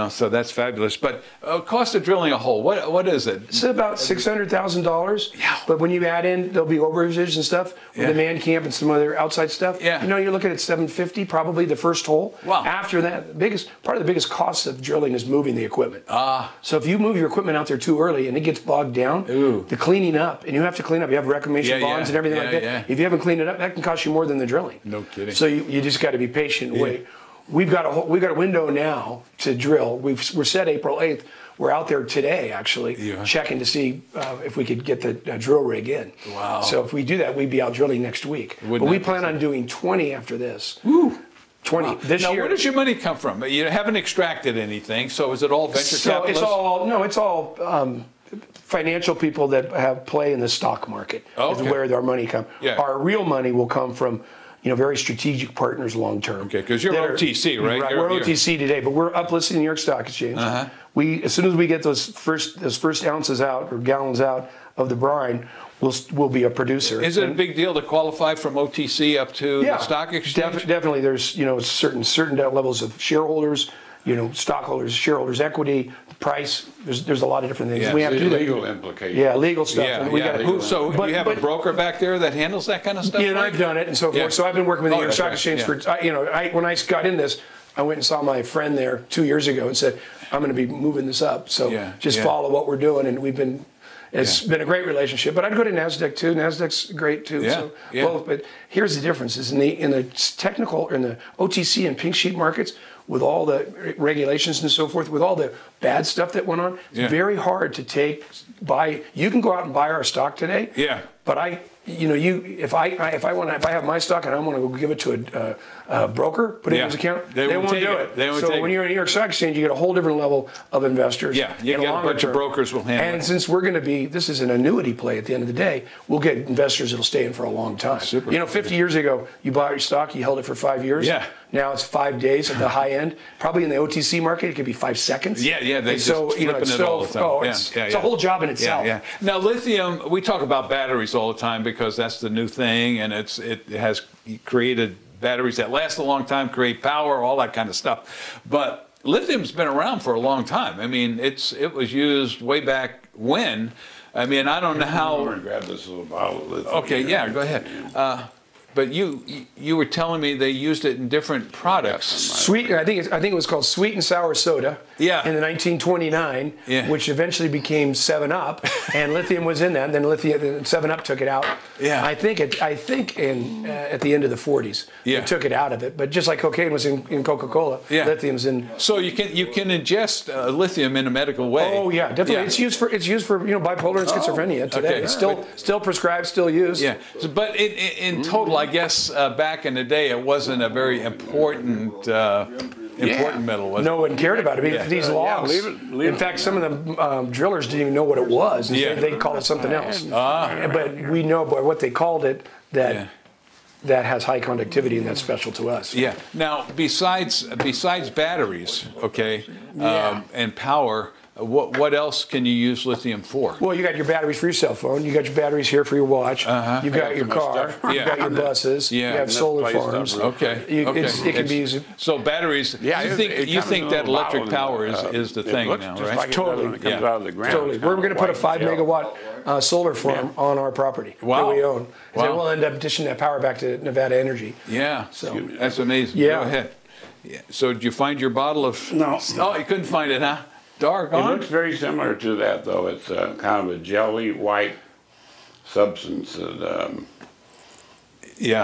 So that's fabulous. But cost of drilling a hole, what is it? It's about $600,000. Yeah. But when you add in, there'll be overages and stuff with the man camp and some other outside stuff. Yeah. You're looking at $750 probably the first hole. Wow. After that, part of the biggest cost of drilling is moving the equipment. So if you move your equipment out there too early and it gets bogged down, the cleaning up, and you have to clean up. You have reclamation bonds and everything like that. Yeah. If you haven't cleaned it up, that can cost you more than the drilling. No kidding. So you just got to be patient and wait. We've got a window now to drill. We're set April 8th. We're out there today, actually, checking to see if we could get the drill rig in. Wow. So if we do that, we'd be out drilling next week. But we plan on doing 20 after this. Woo. 20 this year. Now, where does your money come from? You haven't extracted anything, so is it all venture capitalists? It's all financial people that have play in the stock market. Is where our money comes. Yeah. Our real money will come from very strategic partners long term. Okay, because you're OTC, right? We're OTC today, but we're uplisted in the New York Stock Exchange. As soon as we get those first ounces out or gallons out of the brine, we'll be a producer. Is it a big deal to qualify from OTC up to the stock exchange? Definitely. There's certain levels of shareholders, stockholders, shareholders' equity, price. There's a lot of different things. Yeah, we have to do legal implications. Yeah, legal stuff. Yeah, so you have a broker back there that handles that kind of stuff? Yeah, and I've done it and so forth. So I've been working with the New York Stock Exchange for, when I got in this, I went and saw my friend there 2 years ago and said, I'm going to be moving this up. So just follow what we're doing. And it's been a great relationship. But I'd go to NASDAQ too. NASDAQ's great too. So both. But here's the difference: is in the technical, in the OTC and pink sheet markets, with all the regulations and so forth, with all the bad stuff that went on, it's very hard to buy. You can go out and buy our stock today. Yeah. But if I have my stock and I want to go give it to a broker, put it in his account, they won't do it. So when you're in New York Stock Exchange, you get a whole different level of investors. Yeah, you get a bunch of brokers will handle it. And since we're going to be, this is an annuity play at the end of the day, we'll get investors that'll stay in for a long time. Super. 50 years ago, you bought your stock, you held it for 5 years. Yeah. Now it's 5 days at the high end. Probably in the OTC market, it could be 5 seconds. Yeah, they just flipping it all the time. It's a whole job in itself. Yeah. Now lithium, we talk about batteries all the time because that's the new thing, and it has created batteries that last a long time, create power, all that kind of stuff. But lithium's been around for a long time. I mean, it was used way back when. I mean, I don't know how. I'm going to grab this little bottle of lithium. Okay, yeah, go ahead. But you were telling me they used it in different products. Sweet, I think it was called sweet and sour soda. Yeah. In the 1929, which eventually became 7-Up, and lithium was in that. And then 7-Up took it out. Yeah. I think at the end of the 40s, they took it out of it. But just like cocaine was in Coca-Cola, lithium's in. So you can ingest lithium in a medical way. Oh yeah, definitely. Yeah. It's used for bipolar and schizophrenia today. Okay. It's still prescribed, still used. Yeah. But in total, I guess back in the day, it wasn't a very important metal, was it? No one cared about it. I mean, these logs. In fact, some of the drillers didn't even know what it was. They called it something else. But we know by what they called it that has high conductivity, and that's special to us. Yeah. Now, besides batteries, and power. What else can you use lithium for? Well, you got your batteries for your cell phone. You got your batteries here for your watch. You've got your car. You've got your buses. You have solar farms. Okay. It can be used. So batteries. You think that electric power is the thing now, right? Like totally. Totally. We're going to put a 5 megawatt solar farm on our property that we own. And then we'll end up dishing that power back to Nevada Energy. Yeah. So that's amazing. Yeah. Go ahead. Yeah. So did you find your bottle of? No. Oh, you couldn't find it, huh? Doggone. It looks very similar to that, though. It's kind of a jelly white substance that.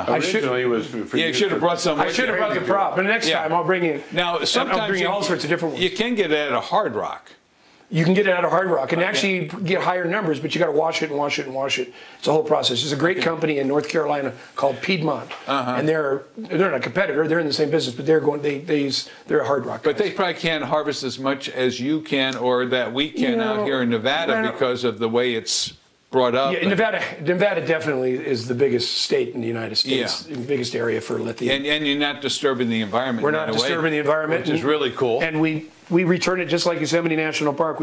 Originally was for you should have brought some. I should have brought the prop, but next time I'll bring in. Now sometimes I'll bring in all sorts of different ones. You can get it at a Hard Rock. You can get it out of Hard Rock and actually get higher numbers, but you got to wash it and wash it and wash it. It's a whole process. There's a great company in North Carolina called Piedmont, and they're not a competitor. They're in the same business, but they're a Hard Rock. But they probably can't harvest as much as you can or that we can out here in Nevada because of the way it's brought up. Yeah, Nevada definitely is the biggest state in the United States, the biggest area for lithium. And you're not disturbing the environment. We're not disturbing the environment, which is really cool. And we return it just like Yosemite National Park.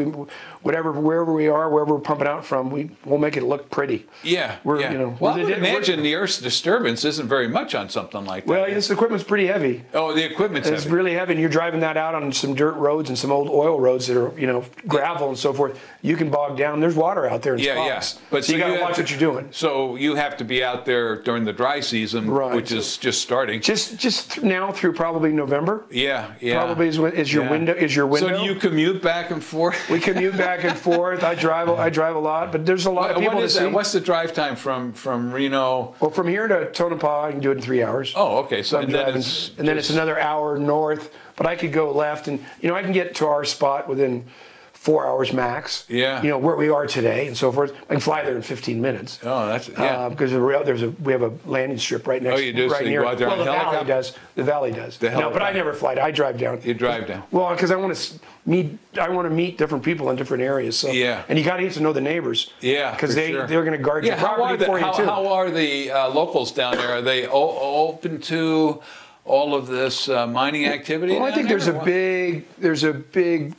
Wherever we are, wherever we're pumping out from, we'll make it look pretty. Yeah. Well, I would imagine the Earth's disturbance isn't very much on something like that. Well, this equipment's pretty heavy. Oh, the equipment's heavy. It's really heavy, and you're driving that out on some dirt roads and some old oil roads that are, gravel and so forth. You can bog down. There's water out there in spots. But so you got to watch what you're doing. So you have to be out there during the dry season, which is just starting. Just now through probably November. Yeah. Probably is your window. So do you commute back and forth? We commute back and forth. I drive a lot, but there's a lot of people to see. What's the drive time from Reno? Well, from here to Tonopah, I can do it in 3 hours. Oh, okay. So and then it's another hour north, but I could go left, and I can get to our spot within 4 hours max. Yeah. Where we are today and so forth. I can fly there in 15 minutes. Oh, that's because we have a landing strip right next. Oh, you do. Right so near. You go out there well, the valley does. The valley does. No, but I never fly. I drive down. You drive down. Well, because I want to meet different people in different areas. So and you got to get to know the neighbors. Yeah. Because they're going to guard your property for you too. How are the locals down there? Are they open to all of this mining activity? Well, I think there's a big.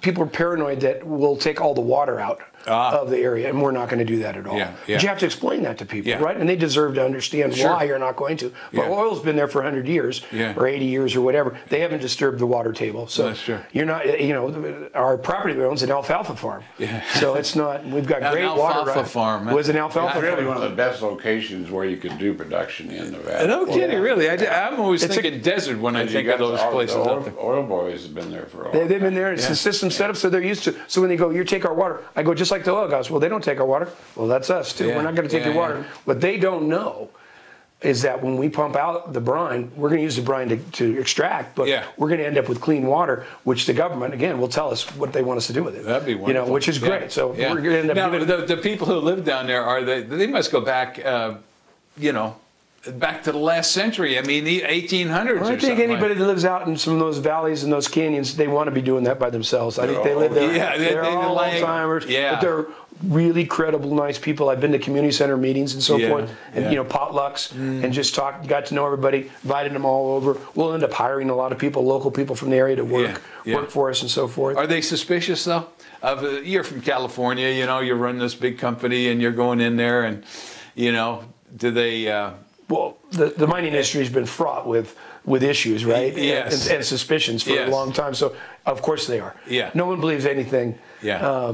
People are paranoid that we'll take all the water out. of the area, and we're not going to do that at all. Yeah, But you have to explain that to people, Yeah. right? And they deserve to understand Sure. why you're not going to. But Yeah. oil's been there for 100 years Yeah. or 80 years or whatever. They haven't disturbed the water table. So That's true. you're not, you know, our property owns an alfalfa farm. Yeah. So it's not, we've got An great water. alfalfa farm. It was an alfalfa It's really farm. one of the best locations where you could do production in Nevada. No kidding, really. I'm always It's thinking desert when I And you think got of those the places oil, out there. oil boys have been there for a They've while. been there. It's the system set up, so they're used to. So when they go, you take our water. I go, just like the oil guys. Well, they don't take our water. Well, that's us too. Yeah. We're not going to take Yeah, your water. What they don't know is that when we pump out the brine, we're going to use the brine to extract, but Yeah. we're going to end up with clean water, which the government, again, will tell us what they want us to do with it. That'd be wonderful. You know, which is Yeah. great. So Yeah. we're going to end up now, giving the people who live down there, they must go back, you know, back to the last century. I mean, the 1800s Well, I or think something anybody like. that lives out in some of those valleys and those canyons, they want to be doing that by themselves. I think they live there. Yeah, they're all like- old-timers, yeah. but they're really credible, nice people. I've been to community center meetings and so Yeah, forth, and yeah. you know, potlucks, and just got to know everybody, invited them all over. We'll end up hiring a lot of people, local people from the area to work for us and so forth. Are they suspicious though? You're from California, you know, you run this big company and you're going in there and, you know, do they... Well, the mining industry has been fraught with issues, right? Yes. And suspicions for Yes. a long time. So, of course they are. Yeah. No one believes anything. Yeah.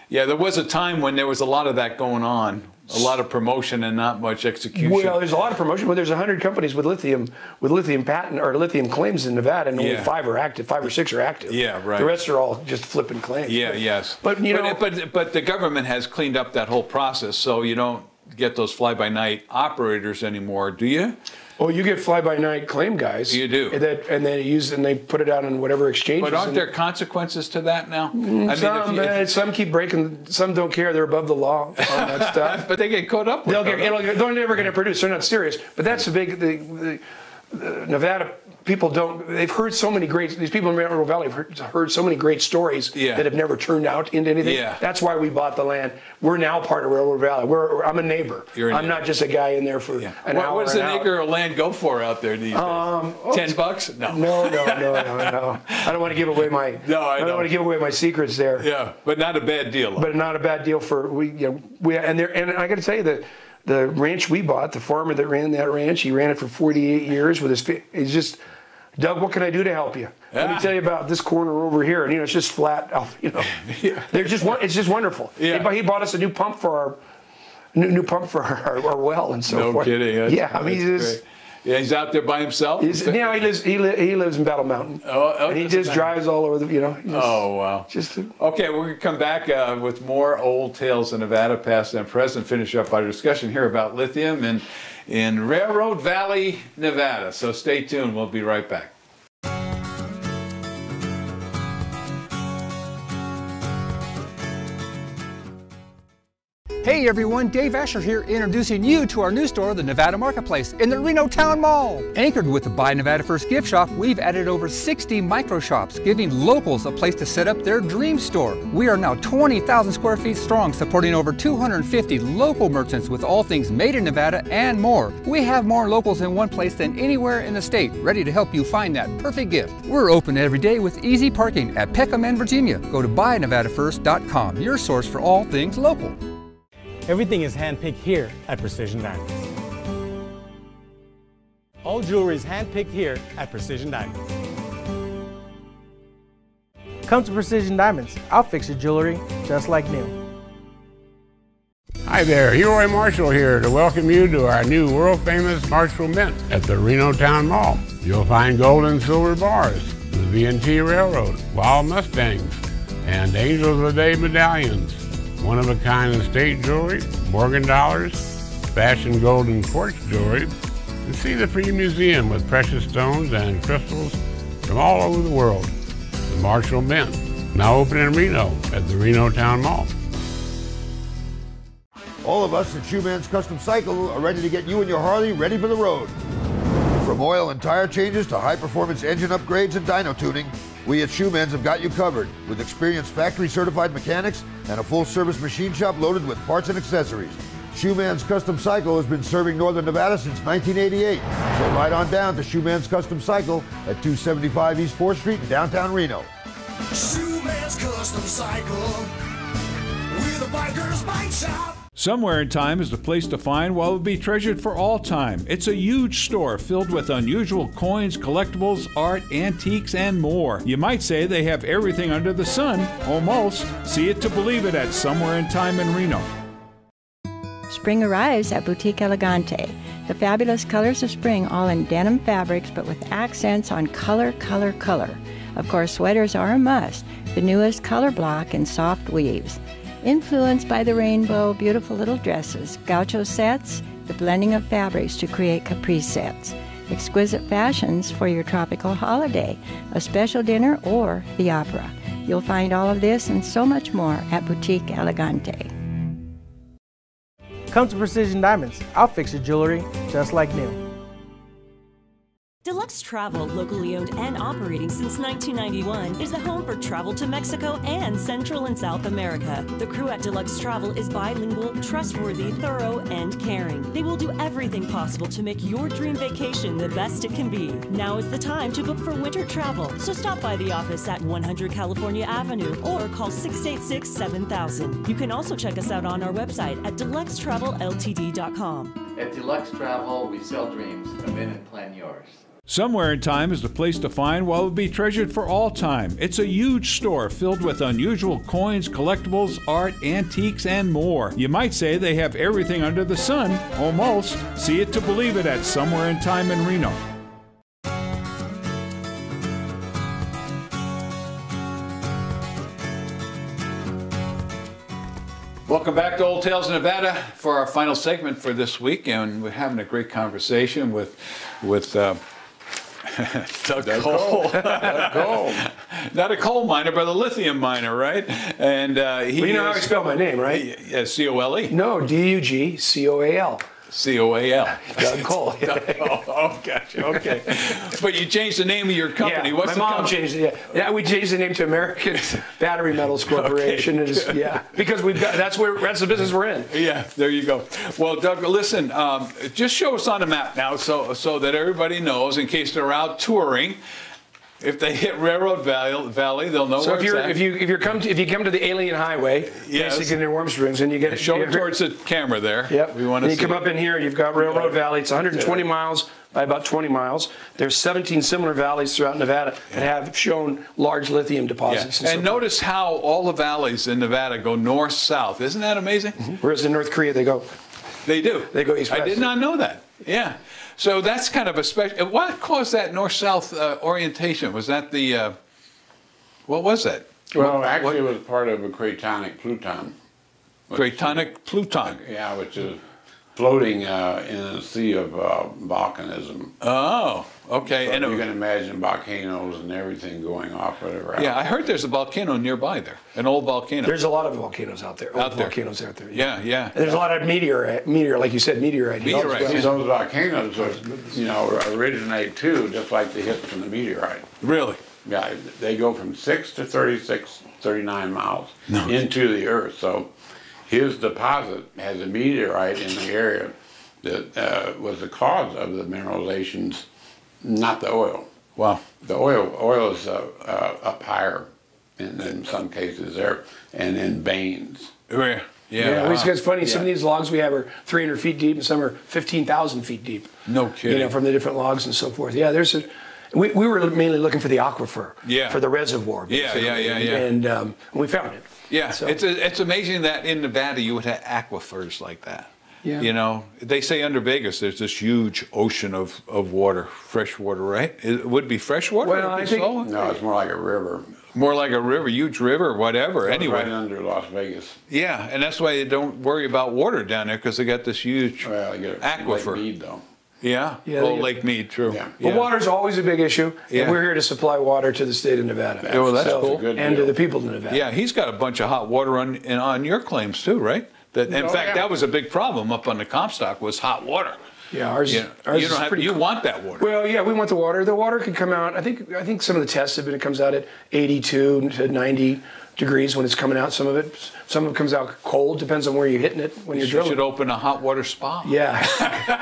Yeah, there was a time when there was a lot of that going on, a lot of promotion and not much execution. Well, there's a lot of promotion, but there's 100 companies with lithium patent or lithium claims in Nevada, and only 5 or 6 are active. Yeah, right. The rest are all just flipping claims. Yeah, yes. But you know, but the government has cleaned up that whole process, so you don't get those fly-by-night operators anymore, do you? well, you get fly-by-night claim guys. You do. And they put it out on whatever exchanges. But aren't there consequences to that now? I mean, some keep breaking. Some don't care. They're above the law on that stuff. but they get caught up with it. They're never going to produce. They're not serious. But that's the big. The Nevada people don't. They've heard so many great. These people in Railroad Valley have heard so many great stories that have never turned out into anything. Yeah. That's why we bought the land. We're now part of Railroad Valley. I'm a neighbor. I'm not just a guy in there for an hour. What does an acre of land go for out there these days? $10? No. No. I don't want to give away my. I don't want to give away my secrets there. Yeah, but not a bad deal. But not a bad deal for and I got to tell you that the ranch we bought, the farmer that ran that ranch, he ran it for 48 years with his. He's just, Doug, what can I do to help you? Let me tell you about this corner over here, and it's just flat. They're just it's just wonderful. Yeah. He bought us a new pump for our our well and so forth. No kidding. I mean, he's he's out there by himself. he lives in Battle Mountain. And he just drives all over Oh wow! Okay, we're gonna come back with more old tales in Nevada, past and present. Finish up our discussion here about lithium in Railroad Valley, Nevada. So stay tuned. We'll be right back. Hey everyone, Dave Asher here, introducing you to our new store, the Nevada Marketplace, in the Reno Town Mall. Anchored with the Buy Nevada First gift shop, we've added over 60 micro shops, giving locals a place to set up their dream store. We are now 20,000 square feet strong, supporting over 250 local merchants with all things made in Nevada and more. We have more locals in one place than anywhere in the state, ready to help you find that perfect gift. We're open every day with easy parking at Peckham and Virginia. Go to buynevadafirst.com, your source for all things local. Everything is handpicked here at Precision Diamonds. All jewelry is handpicked here at Precision Diamonds. Come to Precision Diamonds. I'll fix your jewelry just like new. Hi there, Leroy Marshall here to welcome you to our new world-famous Marshall Mint at the Reno Town Mall. You'll find gold and silver bars, the V&T Railroad, Wild Mustangs, and Angels of the Day medallions, one-of-a-kind estate jewelry, Morgan dollars, fashion gold and quartz jewelry, and see the free museum with precious stones and crystals from all over the world. The Marshall Mint, now open in Reno at the Reno Town Mall. All of us at Shoeman's Custom Cycle are ready to get you and your Harley ready for the road. From oil and tire changes to high-performance engine upgrades and dyno tuning, we at Shoeman's have got you covered with experienced factory-certified mechanics and a full-service machine shop loaded with parts and accessories. Shoeman's Custom Cycle has been serving Northern Nevada since 1988. So ride on down to Shoeman's Custom Cycle at 275 East 4th Street in downtown Reno. Shoeman's Custom Cycle with a a biker's bike shop. Somewhere in Time is the place to find what will be treasured for all time. It's a huge store filled with unusual coins, collectibles, art, antiques, and more. You might say they have everything under the sun, almost. See it to believe it at Somewhere in Time in Reno. Spring arrives at Boutique Elegante. The fabulous colors of spring, all in denim fabrics, but with accents on color, color, color. Of course, sweaters are a must. The newest color block in soft weaves. Influenced by the rainbow, beautiful little dresses, gaucho sets, the blending of fabrics to create caprice sets. Exquisite fashions for your tropical holiday, a special dinner, or the opera. You'll find all of this and so much more at Boutique Elegante. Come to Precision Diamonds. I'll fix your jewelry just like new. Deluxe Travel, locally owned and operating since 1991, is the home for travel to Mexico and Central and South America. The crew at Deluxe Travel is bilingual, trustworthy, thorough, and caring. They will do everything possible to make your dream vacation the best it can be. Now is the time to book for winter travel, so stop by the office at 100 California Avenue or call 686-7000. You can also check us out on our website at deluxetravelLTD.com. At Deluxe Travel, we sell dreams. Come in and plan yours. Somewhere in Time is the place to find what will be treasured for all time. It's a huge store filled with unusual coins, collectibles, art, antiques, and more. You might say they have everything under the sun, almost. See it to believe it at Somewhere in Time in Reno. Welcome back to Old Tales Nevada for our final segment for this week, and we're having a great conversation with Doug Cole. Doug Cole. Not a coal miner, but a lithium miner, right? And you know how I spell my name, right? Yeah, C-O-L-E. No, D-U-G-C-O-A-L. C-O-A-L. Doug Cole. Oh, gotcha. Okay. But you changed the name of your company. Yeah, What's my mom company? changed it. Yeah, we changed the name to American Battery Metals Corporation. Okay. Yeah, because that's the business we're in. Yeah, there you go. Well, Doug, listen, just show us on the map now so that everybody knows, in case they're out touring. If they hit Railroad Valley, they'll know where it's at. If you come to the Alien Highway, yes, basically near Warm Springs, and you get show it towards the camera there. Yep. We want to. And you come up in here, you've got Railroad Valley. It's 120 miles by about 20 miles. There's 17 similar valleys throughout Nevada that have shown large lithium deposits. Yeah. And notice how all the valleys in Nevada go north-south. Isn't that amazing? Mm-hmm. Whereas in North Korea, they do. They go east-west. I did not know that. Yeah. So that's kind of a special. What caused that north-south orientation? Was that the? What was that? Well, actually, it was part of a cratonic pluton. Cratonic pluton. Yeah, which is floating in a sea of volcanism. Oh, okay. So and you can imagine volcanoes and everything going off, whatever. Yeah, I heard there's a volcano nearby there, an old volcano. There's a lot of volcanoes out there. Volcanoes out there. Yeah, yeah. And there's a lot of meteorite, like you said, meteorite. Those volcanoes, originate too, just like the hits from the meteorite. Really? Yeah, they go from 6 to 36, 39 miles into the Earth. So his deposit has a meteorite in the area that was the cause of the mineralizations, not the oil. Wow. The oil is up higher in some cases there, and in veins. Yeah. It's funny. Some of these logs we have are 300 feet deep, and some are 15,000 feet deep. No kidding. From the different logs and so forth. Yeah, we were mainly looking for the aquifer. Yeah. For the reservoir. Basically. Yeah. And we found it. Yeah. So, it's amazing that in Nevada you would have aquifers like that. Yeah. You know, they say under Vegas there's this huge ocean of water, fresh water, right? It would be fresh water? Well, I think... No, it's more like a river. More like a river, huge river, whatever. So anyway. Right under Las Vegas. Yeah, and that's why you don't worry about water down there, because they got this huge aquifer. Lake Mead, though. Yeah? Lake Mead, true. Yeah. Well, water's always a big issue, and we're here to supply water to the state of Nevada. Yeah, well, that's cool. And to the people of Nevada. Yeah, he's got a bunch of hot water on your claims, too, right? In fact, that was a big problem up on the Comstock, was hot water. Yeah, ours is pretty. You want that water? Well, yeah, we want the water. The water can come out. I think some of the tests have been. It comes out at 82 to 90 degrees when it's coming out. Some of it comes out cold. Depends on where you're hitting it when you're You drilling. should open a hot water spa. Yeah.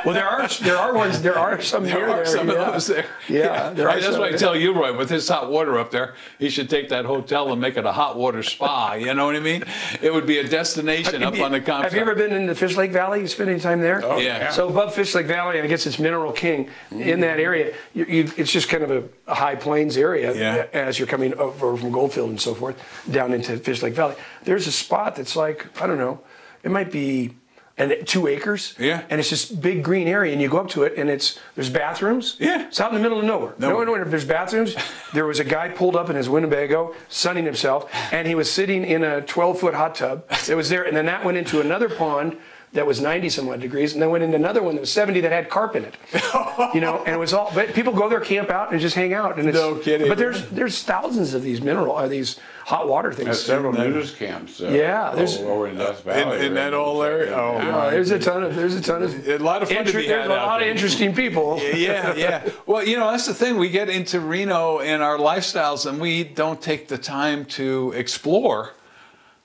Well, there are ones. There are some There here. are some of those there. Yeah. There are That's some why I there. tell you, Roy, with this hot water up there, he should take that hotel and make it a hot water spa. You know what I mean? It would be a destination up on the campsite. Have you ever been in the Fish Lake Valley? You spend any time there? Oh, yeah. So above Fish Lake Valley, I guess it's Mineral King. In that area, it's just kind of a high plains area as you're coming over from Goldfield and so forth down into Fish Lake Valley. There's a spot that's like, I don't know, it might be 2 acres. Yeah. And it's this big green area, and you go up to it, and there's bathrooms. Yeah. It's out in the middle of nowhere. Nowhere. There's bathrooms. There was a guy pulled up in his Winnebago, sunning himself, and he was sitting in a 12-foot hot tub. It was there, and then that went into another pond that was 90-some-odd degrees, and then went into another one that was 70 that had carp in it. You know, and it was all. But people go there, camp out, and just hang out. And it's, No kidding. But there's thousands of these these hot water things. There's several nudist camps. There's over in Death Valley. In that whole area. Oh, there's a ton of a lot of fun to be had. There's a lot of interesting people. Yeah. Well, you know, that's the thing. We get into Reno and our lifestyles, and we don't take the time to explore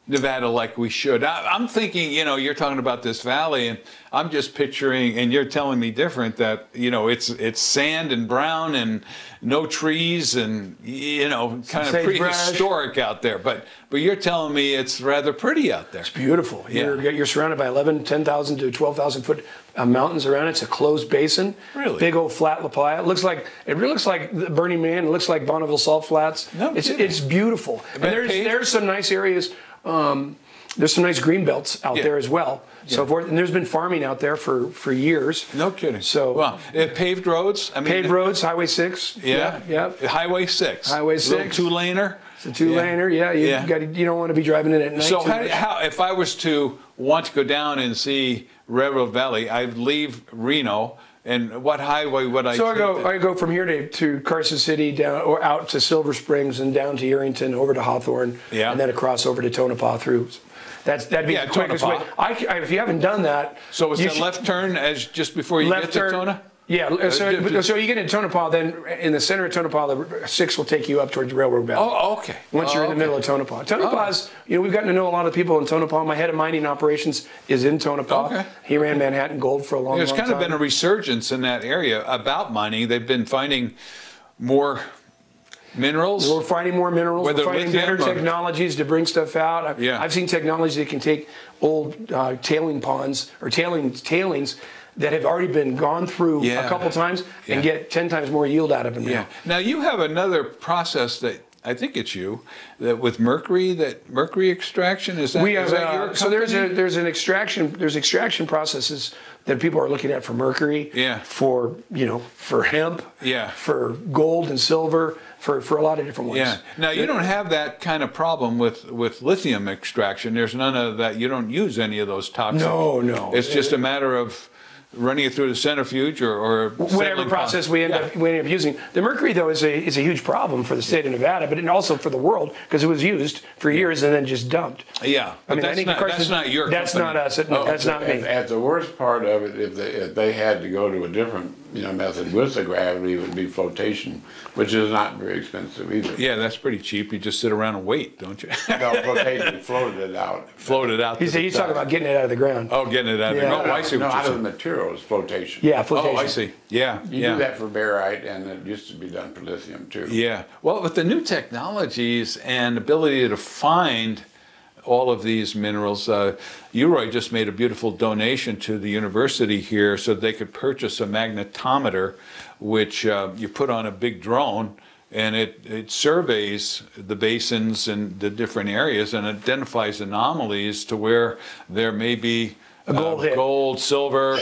Nevada like we should. I'm thinking, you know, you're talking about this valley, and I'm just picturing, and you're telling me different, that, you know, it's sand and brown and no trees and, you know, kind of prehistoric out there. But you're telling me it's rather pretty out there. It's beautiful. You're surrounded by 10,000 to 12,000 foot mountains around it. It's a closed basin. Really? Big old flat La Playa. It really looks like the Burning Man. It looks like Bonneville Salt Flats. No kidding. It's beautiful. And there's some nice areas. There's some nice green belts out there as well. So forth, and there's been farming out there for years. No kidding. So well, paved roads. I mean, paved roads, Highway 6. Yeah. Highway 6. Highway 6. Little two-laner. It's a two-laner. You don't want to be driving it at night. So how if I was to want to go down and see Railroad Valley, I'd leave Reno. And what highway would I take? So I go from here to Carson City, down or out to Silver Springs, and down to Yerington, over to Hawthorne, and then across over to Tonopah through. That'd be the quickest way. If you haven't done that, so it's a left turn as just before you get to Tona. Yeah, so you get into Tonopah, then in the center of Tonopah, the 6 will take you up towards Railroad Valley. Oh, okay. Once you're in the middle of Tonopah. Tonopah's, we've gotten to know a lot of people in Tonopah. My head of mining operations is in Tonopah. Okay. He ran Manhattan Gold for a long time. There's kind of been a resurgence in that area about mining. They've been finding more minerals. We're finding more minerals. We're finding better technologies to bring stuff out. I've seen technology that can take old tailing ponds or tailings that have already been gone through a couple times and get 10 times more yield out of them now. Now you have another process that I think it's you that with mercury extraction is that we have is that your company? So there's extraction processes that people are looking at for mercury, for hemp, for gold and silver, for a lot of different ones. Yeah. Now you don't have that kind of problem with lithium extraction. There's none of that. You don't use any of those toxins. No. It's just a matter of running it through the centrifuge or whatever process we end up using. The mercury, though, is a huge problem for the state of Nevada, but also for the world because it was used for years and then just dumped. Yeah, but that's not your company. That's not us. That's not me. At the worst part of it, if they had to go to a different method with the gravity, it would be flotation, which is not very expensive either. Yeah, that's pretty cheap. You just sit around and wait, don't you? No, flotation, floated it out. Floated out. He's talking about getting it out of the ground. Oh, getting it out of the ground. I see what you're saying. Out of the materials, flotation. Yeah, flotation. Oh, I see. Yeah. You do that for barite, and it used to be done for lithium, too. Yeah. Well, with the new technologies and ability to find all of these minerals, UROI just made a beautiful donation to the university here so they could purchase a magnetometer, which you put on a big drone, and it surveys the basins and the different areas and identifies anomalies to where there may be gold, silver,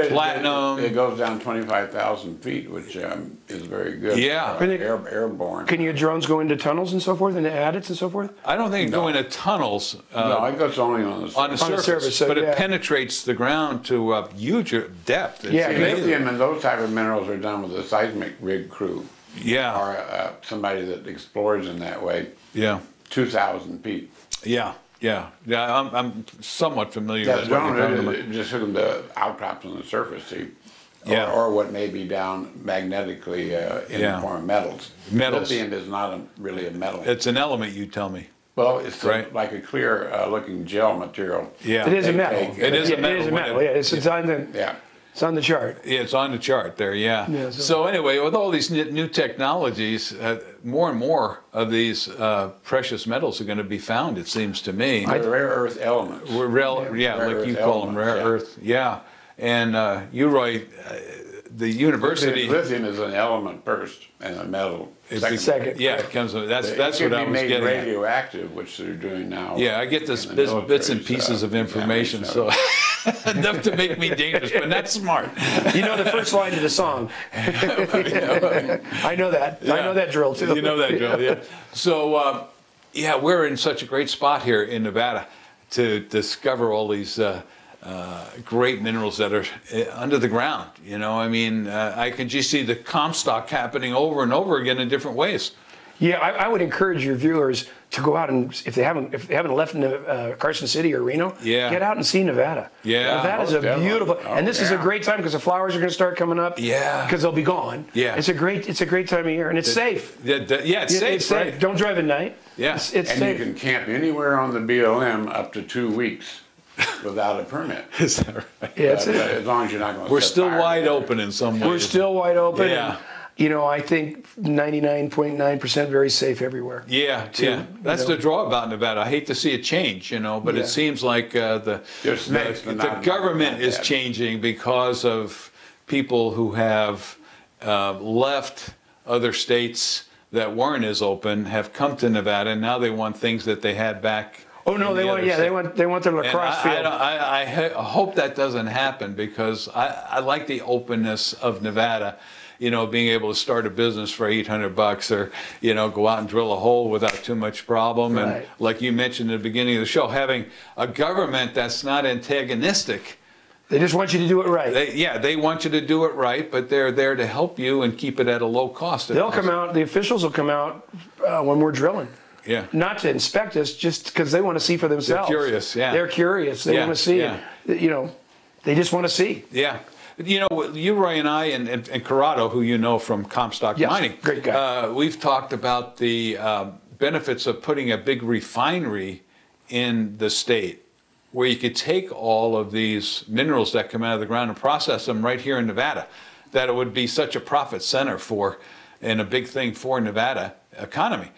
platinum. It goes down 25,000 feet, which is very good. Yeah. Airborne. Can your drones go into tunnels and so forth, into adits and so forth? I don't think it go into tunnels. No, it goes only on the surface. So, but it penetrates the ground to a huge depth. Lithium and those type of minerals are done with a seismic rig crew. Yeah. Or somebody that explores in that way. Yeah. 2,000 feet. Yeah. I'm somewhat familiar with that. Just look at the outcrops on the surface, see, or what may be down magnetically in the form of metals. Metals. Lithium is not really a metal. It's an element, you tell me. Well, it's like a clear looking gel material. Yeah. It is a metal. It is a metal. It is a metal. Yeah, it's on the. It's on the chart. Yeah, it's on the chart there, yeah. So anyway, with all these new technologies, more and more of these precious metals are going to be found, it seems to me. Rare earth elements. Like you call them, rare earth. Yeah. And you, Roy, the university... Lithium is an element first, and a metal second. Yeah, it comes. That's what I was getting at. Radioactive, which they're doing now. Yeah, I get this bits and pieces of information, so enough to make me dangerous, but not smart. You know the first line of the song. I know that. Yeah. I know that drill too. You know that drill, yeah. So, we're in such a great spot here in Nevada to discover all these great minerals that are under the ground. You know, I mean, I can just see the Comstock happening over and over again in different ways. Yeah, I would encourage your viewers to go out and, if they haven't left Carson City or Reno, get out and see Nevada. Yeah, Nevada's a beautiful, and this is a great time because the flowers are going to start coming up. Yeah, because they'll be gone. Yeah, it's a great time of year, and it's safe. It's safe. It's safe. Don't drive at night. Yeah, it's and safe. You can camp anywhere on the BLM up to 2 weeks without a permit. Is that right? Yeah, as long as you're not going to. We're still wide open in some ways. We're still wide open. Yeah. And, you know, I think 99.9% very safe everywhere. Yeah, that's the draw about Nevada. I hate to see it change, you know, but it seems like the government is changing because of people who have left other states that weren't as open, have come to Nevada, and now they want things that they had back. Oh no, they want they want their lacrosse field. I hope that doesn't happen because I like the openness of Nevada. You know, being able to start a business for $800 or, you know, go out and drill a hole without too much problem. Right. And like you mentioned at the beginning of the show, having a government that's not antagonistic. They just want you to do it right. They want you to do it right, but they're there to help you and keep it at a low cost. They'll come out, the officials will come out when we're drilling. Yeah. Not to inspect us, just because they want to see for themselves. They're curious, yeah. They're curious. They want to see. Yeah. You know, they just want to see. Yeah. You know, you, Roy, and I, and Corrado, who you know from Comstock Mining, great guy. We've talked about the benefits of putting a big refinery in the state, where you could take all of these minerals that come out of the ground and process them right here in Nevada. That it would be such a profit center for, and a big thing for Nevada economy,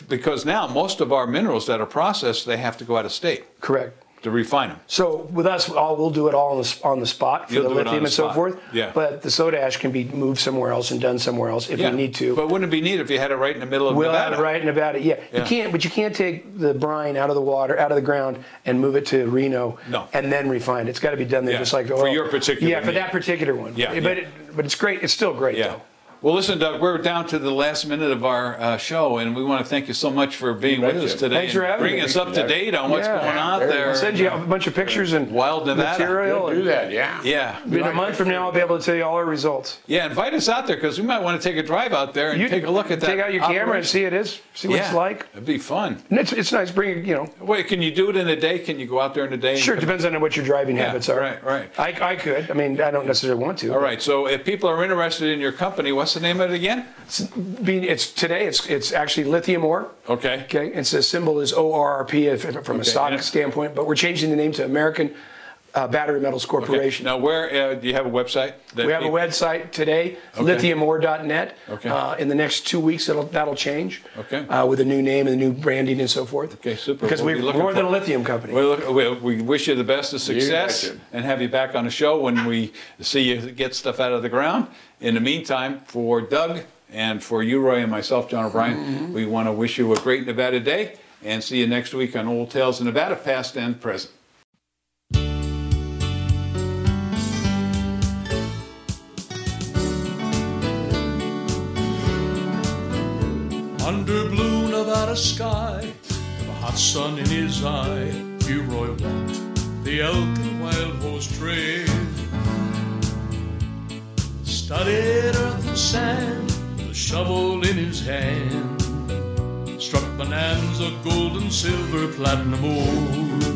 because now most of our minerals that are processed, they have to go out of state. Correct. To refine them. So with us, we'll do it all on the spot for the lithium and so forth. Yeah. But the soda ash can be moved somewhere else and done somewhere else if we need to. But wouldn't it be neat if you had it right in the middle of Nevada? We'll have it right in Nevada. Yeah. You can't take the brine out of the water, out of the ground, and move it to Reno. No. And then refine it. It's got to be done there, just like oil. For your particular. Yeah, for that particular one. Yeah. But it's great. It's still great though. Well, listen, Doug, we're down to the last minute of our show, and we want to thank you so much for being with us today. Thanks for having me. Bringing us up to date on what's going on there. I'll send you a bunch of pictures and wild Nevada material. Do that, yeah. Yeah. In a month from now, I'll be able to tell you all our results. Yeah, invite us out there because we might want to take a drive out there and take a look at that. Take out your camera and see what it's like. It'd be fun. And it's nice bringing, you know. Wait, can you do it in a day? Can you go out there in a day? Sure, it depends on what your driving habits are. Right. I could. I mean, I don't necessarily want to. All right. So if people are interested in your company, what's the name of it again? It's actually LithiumOre. Okay. And so the symbol is ORRP from a stock standpoint, but we're changing the name to American Battery Metals Corporation. Okay. Now, where do you have a website? We have a website today, lithiumore.net. Okay. In the next 2 weeks, that'll change. Okay. With a new name and a new branding and so forth. Okay, super. Because we're more than a lithium company. We wish you the best of success and have you back on the show when we see you get stuff out of the ground. In the meantime, for Doug and for you, Roy, and myself, John O'Brien, we want to wish you a great Nevada day and see you next week on Old Tales of Nevada, past and present. Under blue Nevada sky, with a hot sun in his eye, Hugh Roy walked the elk and wild horse trail. Studied earth and sand, with a shovel in his hand. Struck bonanza, gold and silver, platinum ore.